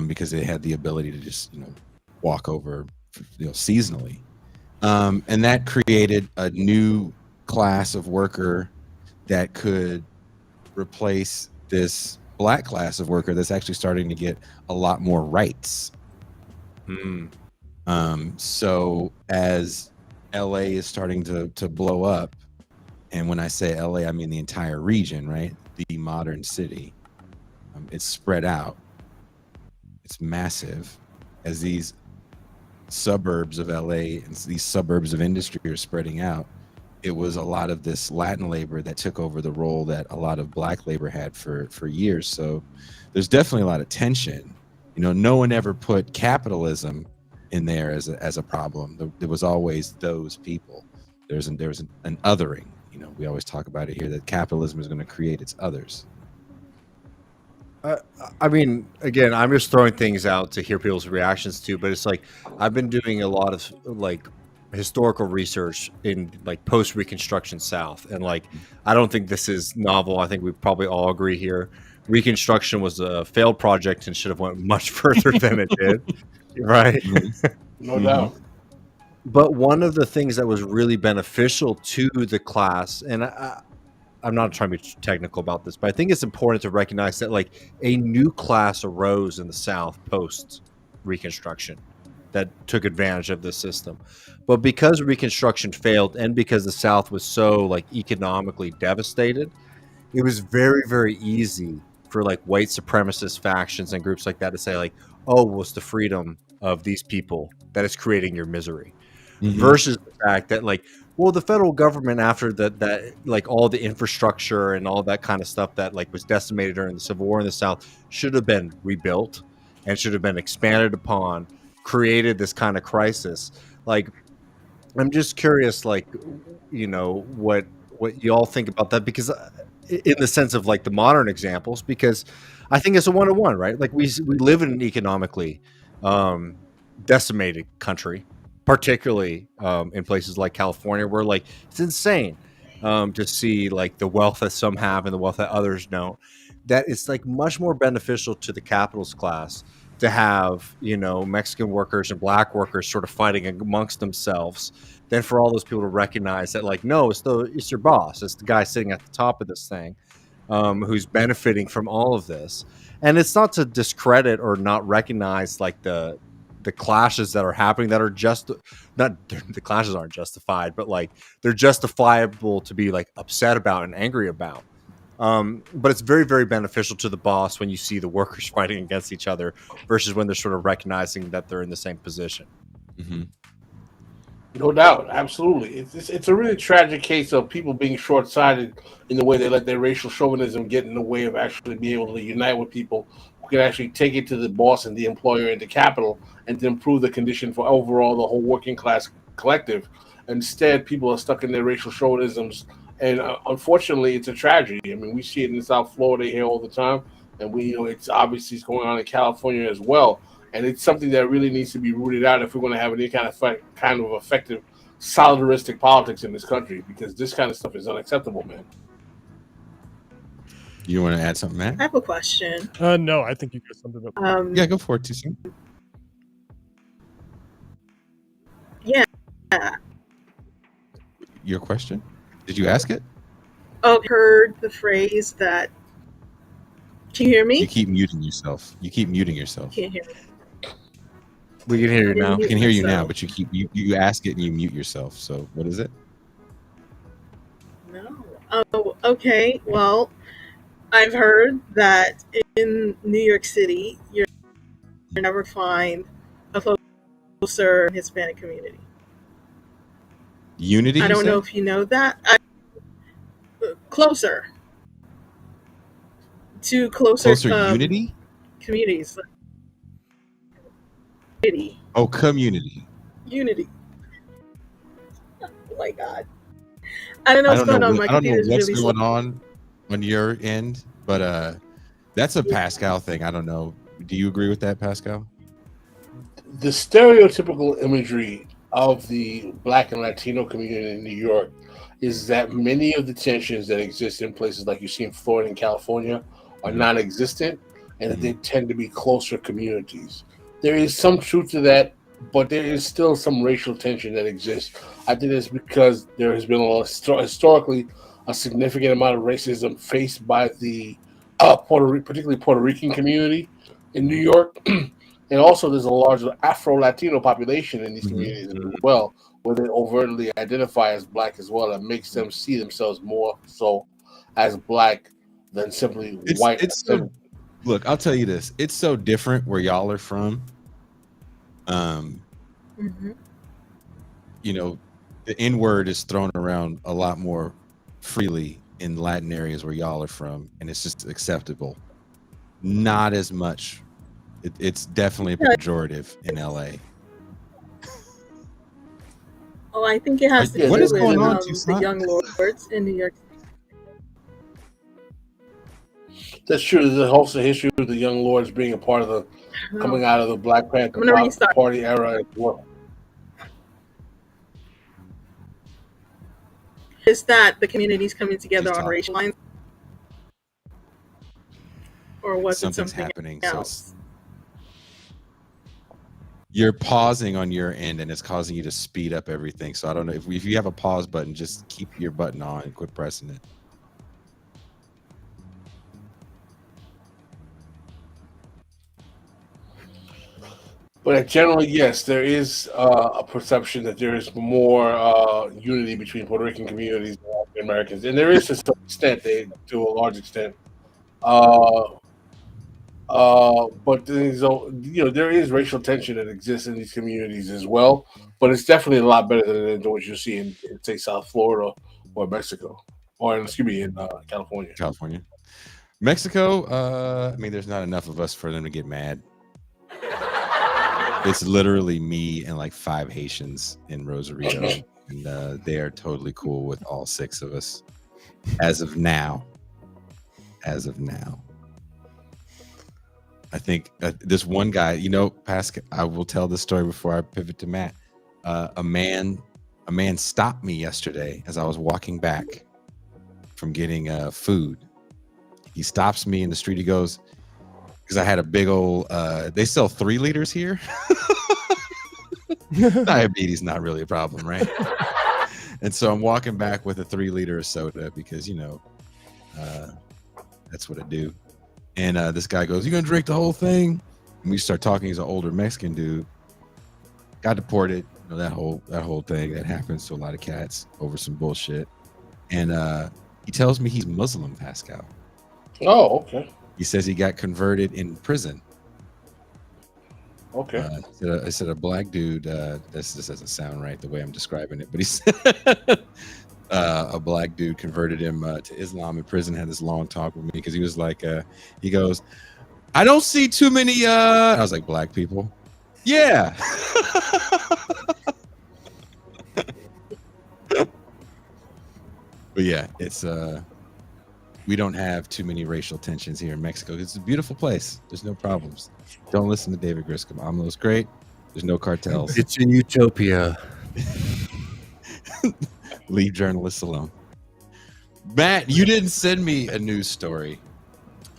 because they had the ability to just, you know, walk over, you know, seasonally. And that created a new class of worker that could replace this black class of worker that's actually starting to get a lot more rights. So as LA is starting to blow up, and when I say LA, I mean the entire region, right? The modern city. It's spread out. It's massive. As these suburbs of LA and these suburbs of industry are spreading out, it was a lot of this Latin labor that took over the role that a lot of black labor had for years. So there's definitely a lot of tension. You know, no one ever put capitalism in there as a problem. There was always those people. There's an othering. You know, we always talk about it here that capitalism is going to create its others. I mean, again, I'm just throwing things out to hear people's reactions to, but it's like I've been doing a lot of like historical research in like post Reconstruction South, and like I don't think this is novel. I think we probably all agree here. Reconstruction was a failed project and should have went much further than it did, right? No doubt. But one of the things that was really beneficial to the class, and I'm not trying to be technical about this, but I think it's important to recognize that like a new class arose in the South post Reconstruction that took advantage of this system. But because Reconstruction failed and because the South was so like economically devastated, it was very, very easy for like white supremacist factions and groups like that to say like, oh, well, it's the freedom of these people that is creating your misery. Versus the fact that like, well, the federal government after that like all the infrastructure and all that kind of stuff that like was decimated during the Civil War in the South should have been rebuilt and should have been expanded upon, created this kind of crisis. Like, I'm just curious, like, you know, what you all think about that, because in the sense of like the modern examples, because I think it's a 101, right? Like we live in an economically decimated country, particularly in places like California, where like it's insane to see like the wealth that some have and the wealth that others don't. That it's like much more beneficial to the capitalist class to have, you know, Mexican workers and black workers sort of fighting amongst themselves than for all those people to recognize that like, no, it's your boss, it's the guy sitting at the top of this thing who's benefiting from all of this. And it's not to discredit or not recognize like the clashes that are happening that are just not, the clashes aren't justified, but like they're justifiable to be like upset about and angry about. But it's very, very beneficial to the boss when you see the workers fighting against each other versus when they're sort of recognizing that they're in the same position. No doubt, absolutely. It's a really tragic case of people being short-sighted in the way they let their racial chauvinism get in the way of actually being able to unite with people who can actually take it to the boss and the employer and the capital and to improve the condition for overall the whole working class collective. Instead, people are stuck in their racial chauvinisms, and unfortunately, it's a tragedy. I mean, we see it in South Florida here all the time, and we, you know, it's obviously going on in California as well. And it's something that really needs to be rooted out if we're going to have any kind of effective solidaristic politics in this country, because this kind of stuff is unacceptable, man. You want to add something, Matt? I have a question. No, I think you got something up. Yeah, go for it, TC. Yeah. Your question? Did you ask it? Oh, heard the phrase that. Can you hear me? You keep muting yourself. Can't hear me. We can hear you now. I can hear you now, but you ask it and you mute yourself. So what is it? No. Oh, okay. Well, I've heard that in New York City, you'll never find a closer Hispanic community. Unity? I don't know if you know that. Closer unity communities. Oh, community. Unity. Oh my God. I don't know what's going on. My computer's really slow. What's going on your end, but that's a Pascal thing. I don't know. Do you agree with that, Pascal? The stereotypical imagery of the Black and Latino community in New York is that many of the tensions that exist in places like you see in Florida and California are non-existent, and that they tend to be closer communities. There is some truth to that, but there is still some racial tension that exists. I think it's because there has been historically a significant amount of racism faced by the particularly Puerto Rican community in New York. And also there's a large Afro-Latino population in these communities as well, where they overtly identify as Black as well, and makes them see themselves more so as Black than simply white. Look, I'll tell you this. It's so different where y'all are from. Mhm. You know, the N word is thrown around a lot more freely in Latin areas where y'all are from, and it's just acceptable. Not as much. It's definitely a Yeah. pejorative in LA. Oh, I think it has to Yeah, What do is there's going with on, generally, the Tucson? young lords in New York. that's true. There's also a history of the Young Lords being a part of the coming Oh, out of the Black I'm Panther gonna restart. Party era as well. Is that the communities coming She's together on talking. racial lines, or was it Something's something happening. So else? you're pausing on your end, and it's causing you to speed up everything. So I don't know if you have a pause button, just keep your button on and quit pressing it. But generally, yes, there is a perception that there is more unity between Puerto Rican communities and African Americans, and there is to some extent, to a large extent. Uh, but there is racial tension that exists in these communities as well. But it's definitely a lot better than what you see in say, South Florida or Mexico, or excuse me, in California. California, Mexico. I mean, there's not enough of us for them to get mad. It's literally me and like 5 Haitians in Rosarito, and they are totally cool with all 6 of us as of now. As of now, I think this one guy, Pascal. I will tell this story before I pivot to Matt. A man stopped me yesterday as I was walking back from getting food. He stops me in the street. He goes, because I had a big old. They sell 3 liters here. Diabetes not really a problem, right? And so I'm walking back with a 3-liter of soda because that's what I do. And this guy goes, "You gonna drink the whole thing?" And we start talking. He's an older Mexican dude. Got deported. That whole thing that happens to a lot of cats over some bullshit. And he tells me he's Muslim, Pascal. Oh, okay. He says he got converted in prison. Okay. I said a black dude. This doesn't sound right the way I'm describing it, but he said a black dude converted him to Islam in prison. Had this long talk with me because he was like, he goes, "I don't see too many." I was like, "Black people." Yeah. But yeah, it's we don't have too many racial tensions here in Mexico. It's a beautiful place. There's no problems. Don't listen to David Griscom. AMLO's great. There's no cartels. It's a utopia. Leave journalists alone. Matt, you didn't send me a news story.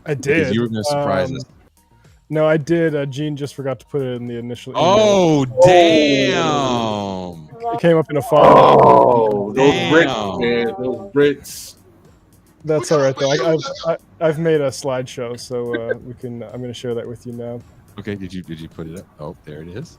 I Because did. you were going to surprise us. No, I did. Gene just forgot to put it in the initial email. Oh, damn. It came up in a file. Oh, those Brits, Damn. man, those Brits. That's all right though. I've made a slideshow, so we can. I'm going to share that with you now. Okay, did you put it up? Oh, there it is.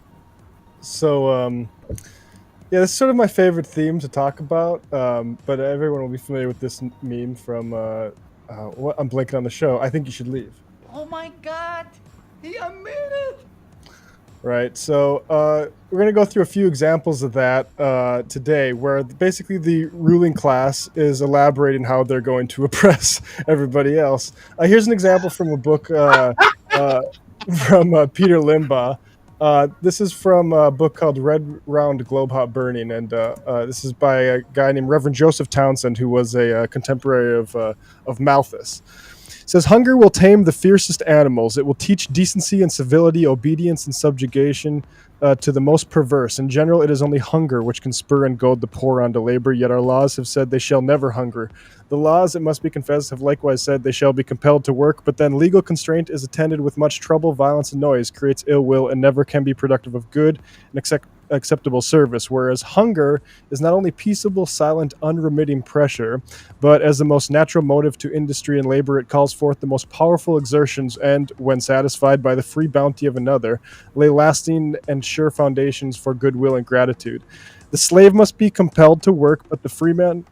So yeah, this is sort of my favorite theme to talk about. But everyone will be familiar with this meme from what I'm blanking on the show. I Think You Should Leave. Oh my God, he admitted it. Right. So we're going to go through a few examples of that today, where basically the ruling class is elaborating how they're going to oppress everybody else. Here's an example from a book from Peter Limbaugh. This is from a book called Red Round Globe Hot Burning, and this is by a guy named Reverend Joseph Townsend, who was a contemporary of Malthus. It says, "Hunger will tame the fiercest animals. It will teach decency and civility, obedience and subjugation to the most perverse. In general, it is only hunger which can spur and goad the poor on to labor, yet our laws have said they shall never hunger. The laws, it must be confessed, have likewise said they shall be compelled to work, but then legal constraint is attended with much trouble, violence, and noise, creates ill will, and never can be productive of good and acceptable service, whereas hunger is not only peaceable, silent, unremitting pressure, but as the most natural motive to industry and labor, it calls forth the most powerful exertions, and, when satisfied by the free bounty of another, lay lasting and sure foundations for goodwill and gratitude. The slave must be compelled to work, but the freeman..."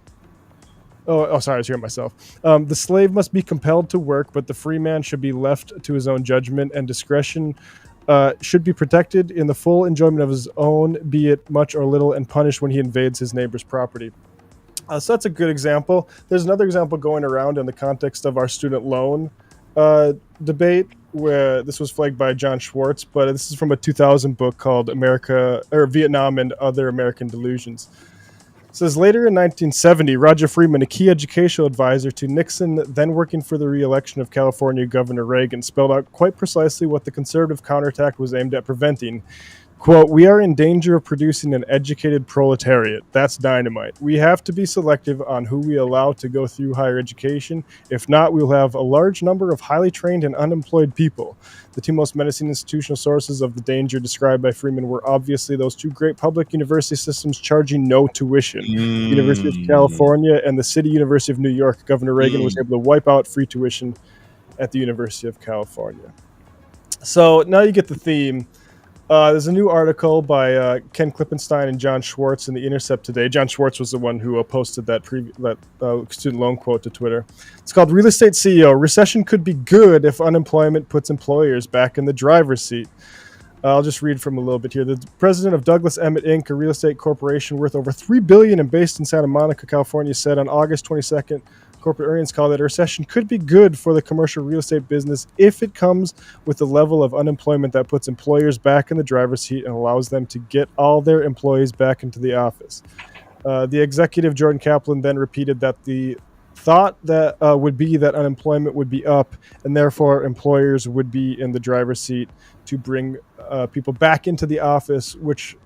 Oh, sorry, I was hearing myself. "The slave must be compelled to work, but the free man should be left to his own judgment and discretion should be protected in the full enjoyment of his own, be it much or little, and punished when he invades his neighbor's property. So that's a good example. There's another example going around in the context of our student loan debate, where this was flagged by John Schwartz, but this is from a 2000 book called Vietnam and Other American Delusions. It says later in 1970, Roger Freeman, a key educational advisor to Nixon, then working for the re-election of California Governor Reagan, spelled out quite precisely what the conservative counterattack was aimed at preventing. Quote, "We are in danger of producing an educated proletariat. That's dynamite. We have to be selective on who we allow to go through higher education. If not, we'll have a large number of highly trained and unemployed people." The two most menacing institutional sources of the danger described by Freeman were obviously those two great public university systems charging no tuition. The University of California and the City University of New York. Governor Reagan was able to wipe out free tuition at the University of California. So now you get the theme. There's a new article by Ken Klippenstein and John Schwartz in The Intercept today. John Schwartz was the one who posted that student loan quote to Twitter. It's called Real Estate CEO. Recession could be good if unemployment puts employers back in the driver's seat. I'll just read from a little bit here. The president of Douglas Emmett Inc., a real estate corporation worth over $3 billion and based in Santa Monica, California, said on August 22nd, corporate earnings call, that a recession could be good for the commercial real estate business if it comes with a level of unemployment that puts employers back in the driver's seat and allows them to get all their employees back into the office. The executive, Jordan Kaplan, then repeated that the thought that would be that unemployment would be up and therefore employers would be in the driver's seat to bring people back into the office, which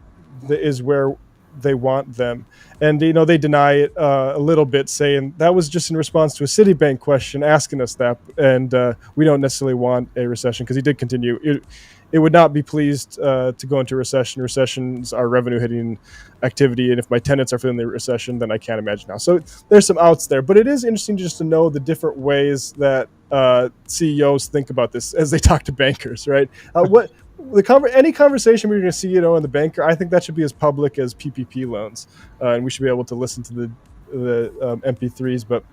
is where they want them. And they deny it a little bit, saying that was just in response to a Citibank question asking us that, and we don't necessarily want a recession, because he did continue. It would not be pleased to go into recession. Recessions are revenue hitting activity, and if my tenants are feeling the recession, then I can't imagine how. So there's some outs there, but it is interesting just to know the different ways that CEOs think about this as they talk to bankers, right? Any conversation we're going to see, and the banker, I think that should be as public as PPP loans, and we should be able to listen to the MP3s. But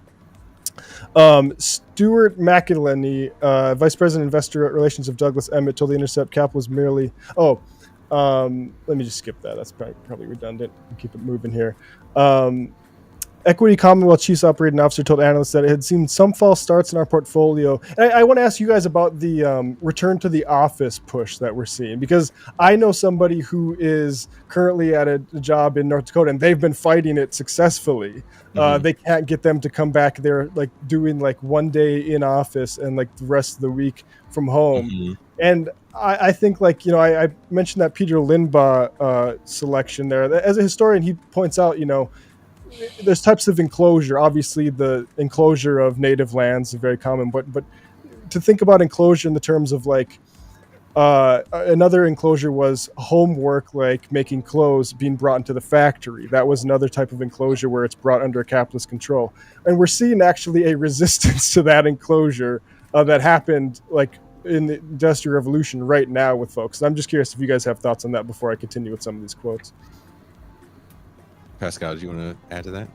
Stuart McElhenney, Vice President Investor Relations of Douglas Emmett, told The Intercept Capital was merely. Let me just skip that. That's probably redundant. I'll keep it moving here. Equity Commonwealth Chief Operating Officer told analysts that it had seen some false starts in our portfolio. And I want to ask you guys about the return to the office push that we're seeing, because I know somebody who is currently at a job in North Dakota, and they've been fighting it successfully. They can't get them to come back. They're doing 1 day in office and the rest of the week from home. And I think I mentioned that Peter Limbaugh selection there. As a historian, he points out, there's types of enclosure. Obviously, the enclosure of native lands is very common, but to think about enclosure in the terms of another enclosure was homework, like making clothes, being brought into the factory. That was another type of enclosure where it's brought under capitalist control. And we're seeing actually a resistance to that enclosure that happened in the Industrial Revolution right now with folks. And I'm just curious if you guys have thoughts on that before I continue with some of these quotes. Pascal, do you want to add to that?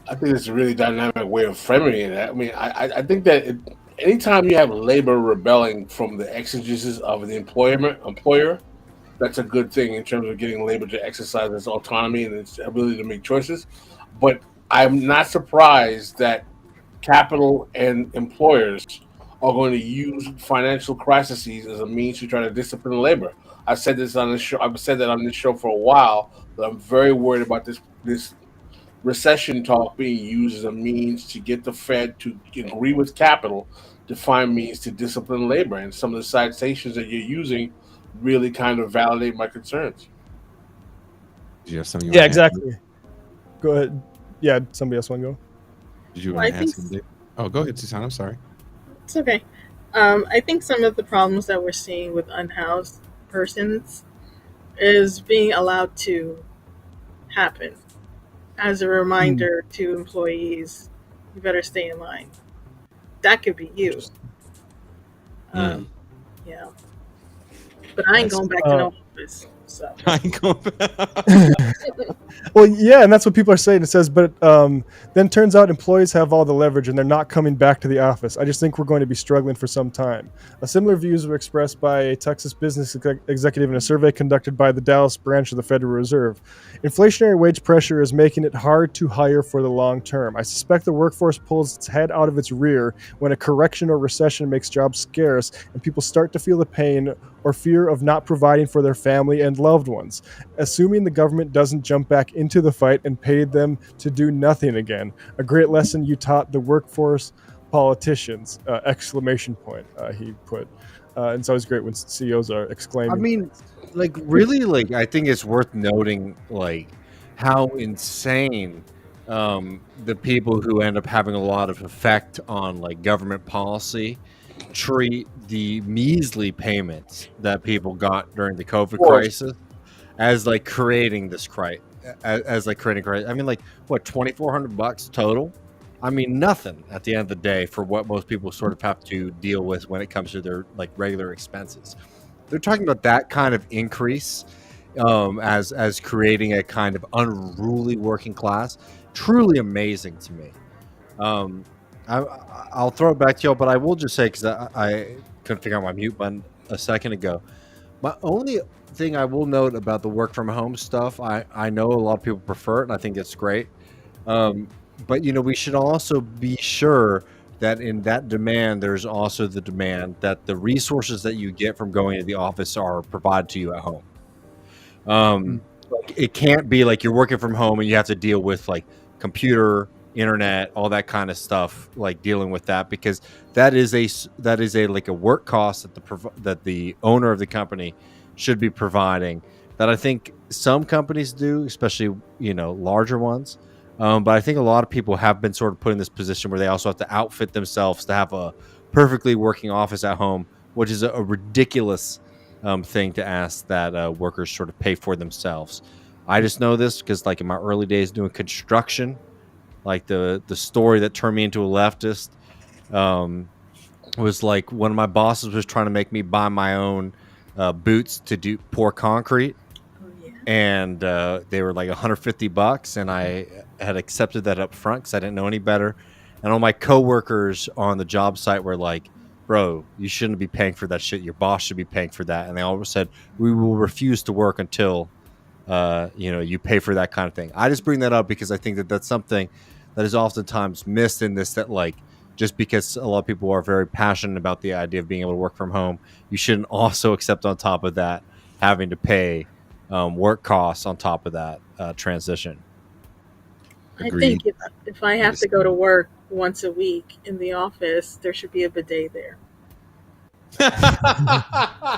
I think it's a really dynamic way of framing it. I mean, I think that anytime you have labor rebelling from the exigencies of the employer, that's a good thing in terms of getting labor to exercise its autonomy and its ability to make choices. But I'm not surprised that capital and employers are going to use financial crises as a means to try to discipline labor. I've said this on this show. I've said that on this show for a while. That I'm very worried about this recession talk being used as a means to get the Fed to agree with capital to find means to discipline labor. And some of the citations that you're using really kind of validate my concerns. Do you have something? Yeah, exactly. Go ahead. Yeah, somebody else want to go? Did you want to add something? Oh, go ahead, Susan. I'm sorry. It's okay. I think some of the problems that we're seeing with unhoused persons is being allowed to happen as a reminder to employees, you better stay in line. That could be you. Yeah. But I ain't going back to no office. So I ain't going back. Well, yeah, and that's what people are saying. It says, but then turns out employees have all the leverage and they're not coming back to the office. I just think we're going to be struggling for some time. Similar views were expressed by a Texas business executive in a survey conducted by the Dallas branch of the Federal Reserve. Inflationary wage pressure is making it hard to hire for the long term. I suspect the workforce pulls its head out of its rear when a correction or recession makes jobs scarce and people start to feel the pain or fear of not providing for their family and loved ones, assuming the government doesn't jump back into the fight and pay them to do nothing again. A great lesson you taught the workforce politicians! Exclamation point. He put, and it's always great when CEOs are exclaiming. I mean, like really, like I think it's worth noting, like how insane the people who end up having a lot of effect on like government policy treat the measly payments that people got during the COVID crisis as like creating this crisis. As like creating crisis. I mean, like what, $2,400 total? I mean, nothing at the end of the day for what most people sort of have to deal with when it comes to their like regular expenses. They're talking about that kind of increase as creating a kind of unruly working class. Truly amazing to me. I'll throw it back to y'all, but I will just say, because I couldn't figure out my mute button a second ago. My only thing I will note about the work from home stuff, I know a lot of people prefer it, and I think it's great. But, you know, we should also be sure that in that demand, there's also the demand that the resources that you get from going to the office are provided to you at home. Like, it can't be like you're working from home and you have to deal with like computer, internet, all that kind of stuff, like dealing with that, because that is a like a work cost that the owner of the company should be providing, that I think some companies do, especially, you know, larger ones. But I think a lot of people have been sort of put in this position where they also have to outfit themselves to have a perfectly working office at home, which is a ridiculous thing to ask that workers sort of pay for themselves. I just know this because, like, in my early days doing construction, like the story that turned me into a leftist was like one of my bosses was trying to make me buy my own boots to pour concrete. And they were like $150, and I had accepted that up front because I didn't know any better. And all my coworkers on the job site were like, "Bro, you shouldn't be paying for that shit. Your boss should be paying for that." And they all said, "We will refuse to work until you know, you pay for that kind of thing." I just bring that up because I think that that's something that is oftentimes missed in this, that like just because a lot of people are very passionate about the idea of being able to work from home, you shouldn't also accept on top of that having to pay work costs on top of that transition. Agreed. I think if I have to go to work once a week in the office, there should be a bidet there.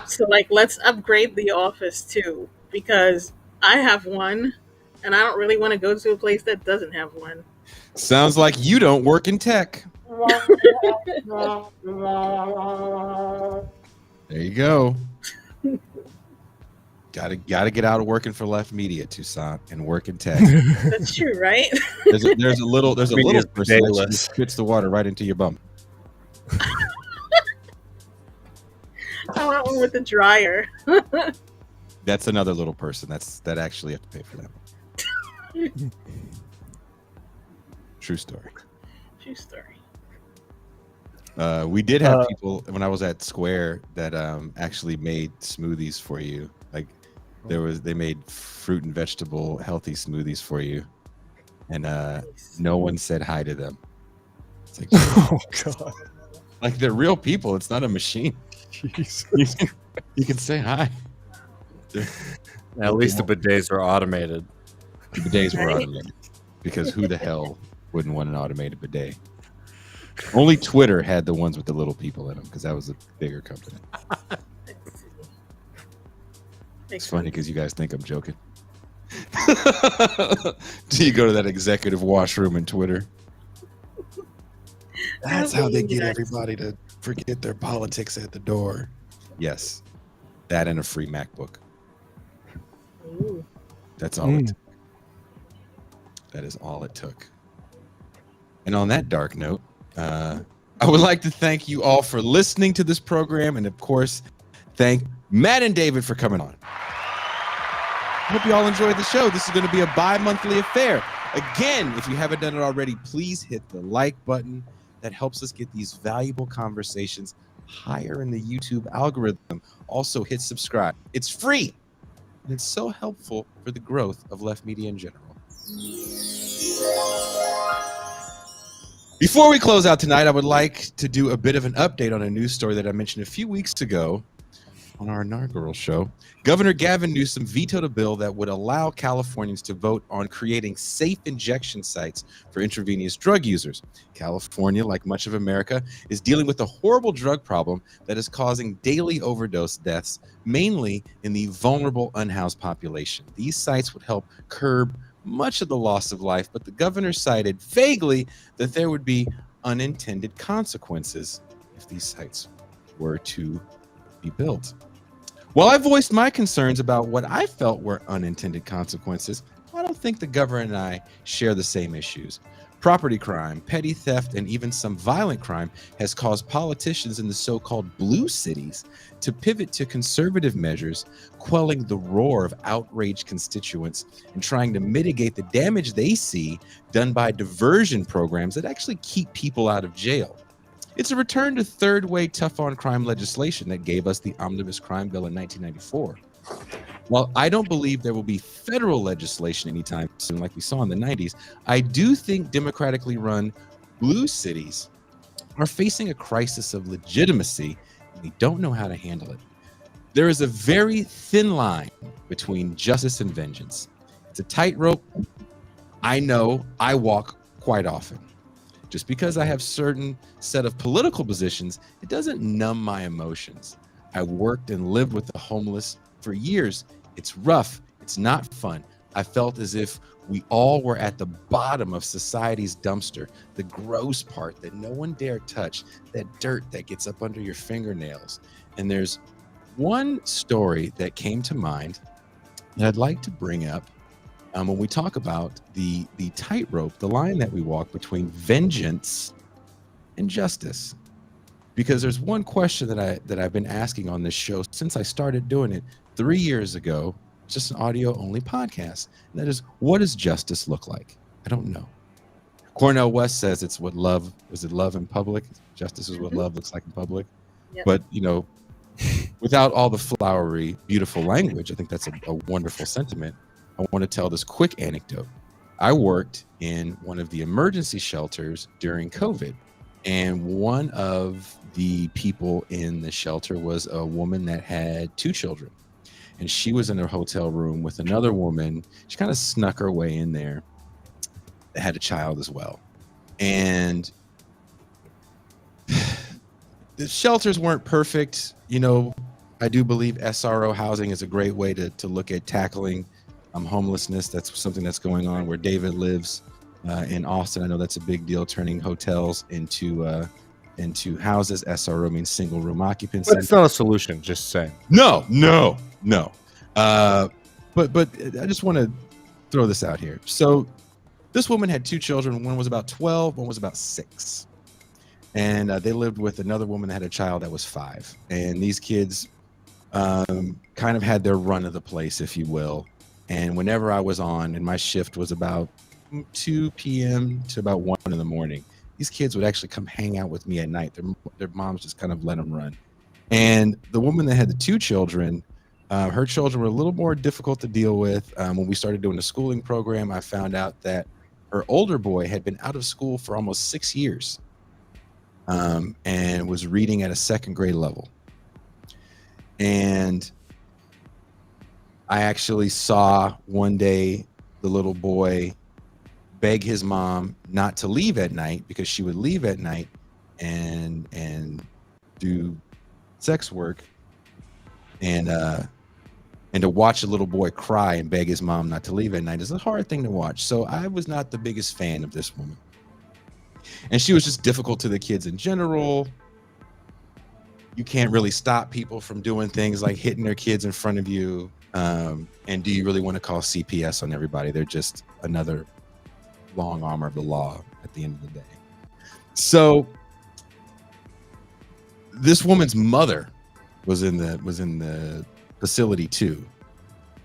So, like, let's upgrade the office too, because I have one, and I don't really want to go to a place that doesn't have one. Sounds like you don't work in tech. There you go. Gotta get out of working for Left Media, Toussaint, and work in tech. That's true, right? There's a little person that just spits the water right into your bum. I want one with a dryer. That's another little person. That actually have to pay for that. True story. True story. We did have people when I was at Square that actually made smoothies for you. Like they made fruit and vegetable healthy smoothies for you, and no one said hi to them. It's like, oh god, like they're real people. It's not a machine. Jeez. You can say hi. At least the bidets are automated. The bidets were automated because who the hell wouldn't want an automated bidet? Only Twitter had the ones with the little people in them because that was a bigger company. It's funny because you guys think I'm joking. Do you go to that executive washroom in Twitter? That's how they get everybody to forget their politics at the door. Yes. That and a free MacBook. Ooh. That's all it took. That is all it took. And on that dark note, I would like to thank you all for listening to this program, and of course, thank Matt and David for coming on. Hope you all enjoyed the show. This is going to be a bi-monthly affair. Again, if you haven't done it already, please hit the like button. That helps us get these valuable conversations higher in the YouTube algorithm. Also, hit subscribe. It's free, and it's so helpful for the growth of Left Media in general. Before we close out tonight, I would like to do a bit of an update on a news story that I mentioned a few weeks ago on our inaugural show. Governor Gavin Newsom vetoed a bill that would allow Californians to vote on creating safe injection sites for intravenous drug users. California, like much of America, is dealing with a horrible drug problem that is causing daily overdose deaths, mainly in the vulnerable unhoused population. These sites would help curb much of the loss of life, but the governor cited vaguely that there would be unintended consequences if these sites were to be built. While I voiced my concerns about what I felt were unintended consequences, I don't think the governor and I share the same issues. Property crime, petty theft, and even some violent crime has caused politicians in the so-called blue cities to pivot to conservative measures, quelling the roar of outraged constituents and trying to mitigate the damage they see done by diversion programs that actually keep people out of jail. It's a return to third-way tough-on-crime legislation that gave us the Omnibus Crime Bill in 1994. While I don't believe there will be federal legislation anytime soon, like we saw in the 90s, I do think democratically run blue cities are facing a crisis of legitimacy, and they don't know how to handle it. There is a very thin line between justice and vengeance. It's a tightrope I know I walk quite often. Just because I have certain set of political positions, it doesn't numb my emotions. I worked and lived with the homeless for years. It's rough. It's not fun. I felt as if we all were at the bottom of society's dumpster, the gross part that no one dare touch, that dirt that gets up under your fingernails. And there's one story that came to mind that I'd like to bring up when we talk about the tightrope, the line that we walk between vengeance and justice. Because there's one question that I've been asking on this show since I started doing it 3 years ago. It's just an audio only podcast. And that is, what does justice look like? I don't know. Cornel West says it's what love, is it love in public? Justice is what love looks like in public. Yep. But, you know, without all the flowery, beautiful language, I think that's a wonderful sentiment. I want to tell this quick anecdote. I worked in one of the emergency shelters during COVID, and one of the people in the shelter was a woman that had 2 children, and she was in a hotel room with another woman. She kind of snuck her way in there that had a child as well. And the shelters weren't perfect. You know, I do believe SRO housing is a great way to look at tackling homelessness. That's something that's going on where David lives in Austin. I know that's a big deal, turning hotels into houses. SRO means single room occupancy. But it's not a solution, just saying. No. But I just want to throw this out here. So this woman had 2 children. One was about 12, one was about 6. And they lived with another woman that had a child that was 5. And these kids kind of had their run of the place, if you will. And whenever I was on, and my shift was about 2 p.m. to about 1 in the morning, these kids would actually come hang out with me at night. Their moms just kind of let them run. And the woman that had the 2 children, her children were a little more difficult to deal with. When we started doing the schooling program, I found out that her older boy had been out of school for almost 6 years and was reading at a 2nd grade level. And I actually saw one day the little boy beg his mom not to leave at night, because she would leave at night and do sex work, and to watch a little boy cry and beg his mom not to leave at night is a hard thing to watch. So I was not the biggest fan of this woman, and she was just difficult to the kids in general. You can't really stop people from doing things like hitting their kids in front of you. And do you really want to call CPS on everybody? They're just another long arm of the law at the end of the day. So this woman's mother was in the facility too.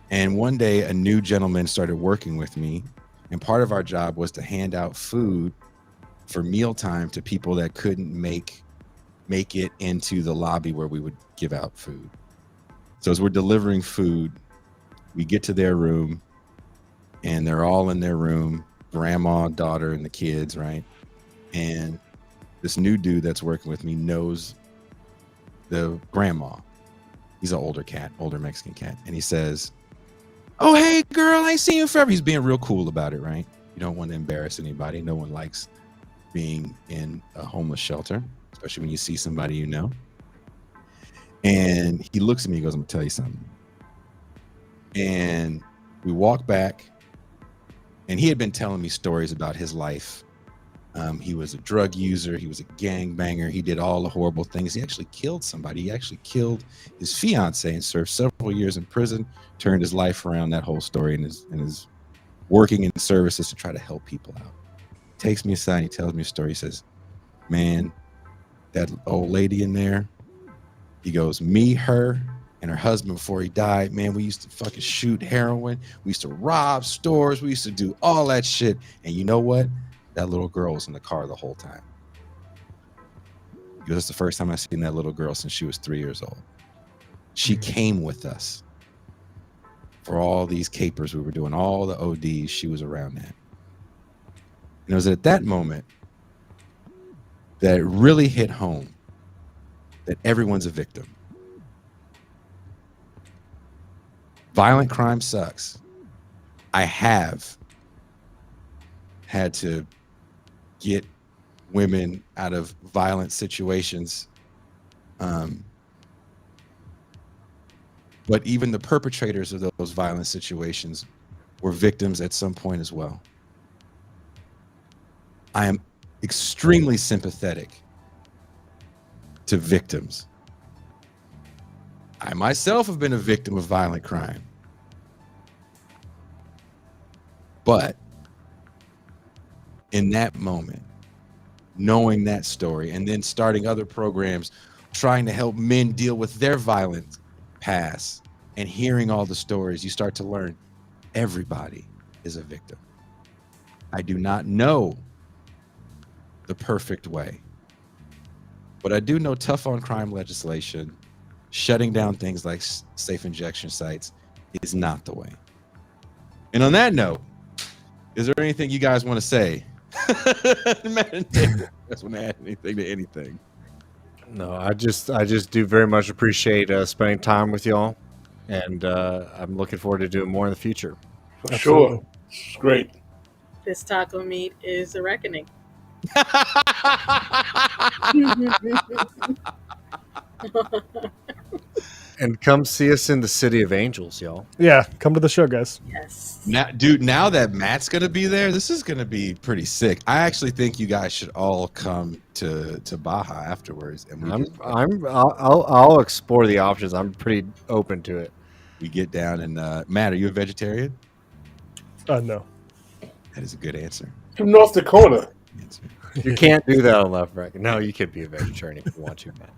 And one day a new gentleman started working with me, and part of our job was to hand out food for mealtime to people that couldn't make it into the lobby where we would give out food. So as we're delivering food, we get to their room and they're all in their room, grandma, daughter, and the kids, right? And this new dude that's working with me knows the grandma. He's an older Mexican cat. And he says, "Oh, hey, girl, I ain't seen you forever." He's being real cool about it, right? You don't want to embarrass anybody. No one likes being in a homeless shelter, especially when you see somebody you know. And he looks at me and goes, "I'm going to tell you something." And we walk back, and he had been telling me stories about his life. He was a drug user. He was a gangbanger. He did all the horrible things. He actually killed somebody. He actually killed his fiance and served several years in prison, turned his life around, that whole story, and is working in services to try to help people out. Takes me aside. He tells me a story. He says, "Man, that old lady in there," he goes, "me, her, and her husband before he died, man, we used to fucking shoot heroin. We used to rob stores. We used to do all that shit. And you know what? That little girl was in the car the whole time." He goes, "It's the first time I've seen that little girl since she was 3 years old. She came with us for all these capers we were doing, all the ODs. She was around that." And it was at that moment that it really hit home that everyone's a victim. Violent crime sucks. I have had to get women out of violent situations. But even the perpetrators of those violent situations were victims at some point as well. I am extremely sympathetic to victims. I myself have been a victim of violent crime. But in that moment, knowing that story and then starting other programs trying to help men deal with their violent past and hearing all the stories, you start to learn everybody is a victim. I do not know the perfect way, but I do know tough on crime legislation, shutting down things like safe injection sites is not the way. And on that note, is there anything you guys want to say? Man, you guys want to add anything to anything? No, I just do very much appreciate spending time with y'all, and I'm looking forward to doing more in the future. For sure. It's great. This taco meat is a reckoning. And come see us in the City of Angels, y'all. Yeah, come to the show, guys. Yes. Now that Matt's gonna be there, this is gonna be pretty sick. I actually think you guys should all come to Baja afterwards, and I'll explore the options. I'm pretty open to it. we get down and Matt, are you a vegetarian? No. That is a good answer. From North Dakota. You can't do that on left record. No, you could be a vegetarian if you want to, man.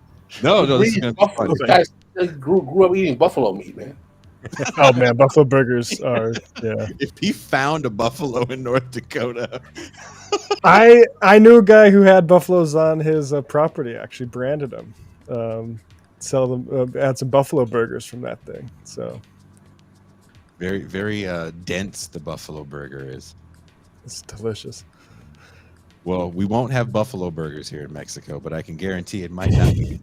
No, this is gonna be fun. Those guys grew up eating buffalo meat, man. Oh man, buffalo burgers are If he found a buffalo in North Dakota, I knew a guy who had buffaloes on his property. Actually, branded them, sell them, add some buffalo burgers from that thing. So very, very dense the buffalo burger is. it's delicious. Well, we won't have buffalo burgers here in Mexico, but I can guarantee it might not be yours.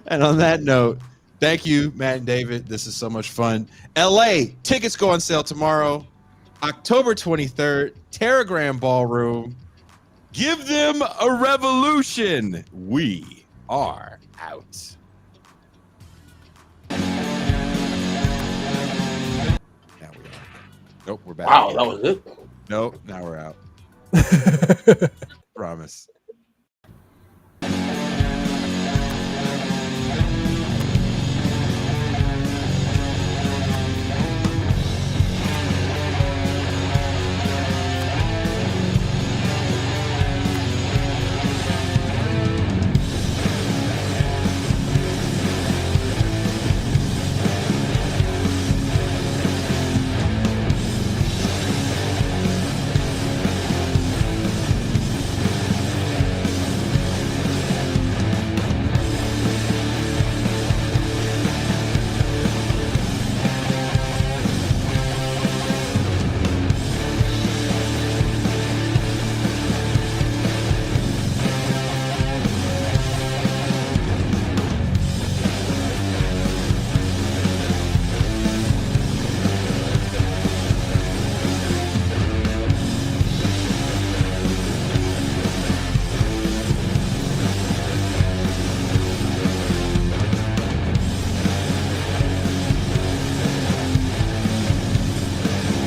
And on that note, thank you, Matt and David. This is so much fun. LA, tickets go on sale tomorrow, October 23rd, Terragram Ballroom. Give them a revolution. We are out. Now we are. Nope, we're back. Wow, that was it. Nope, now we're out. Promise.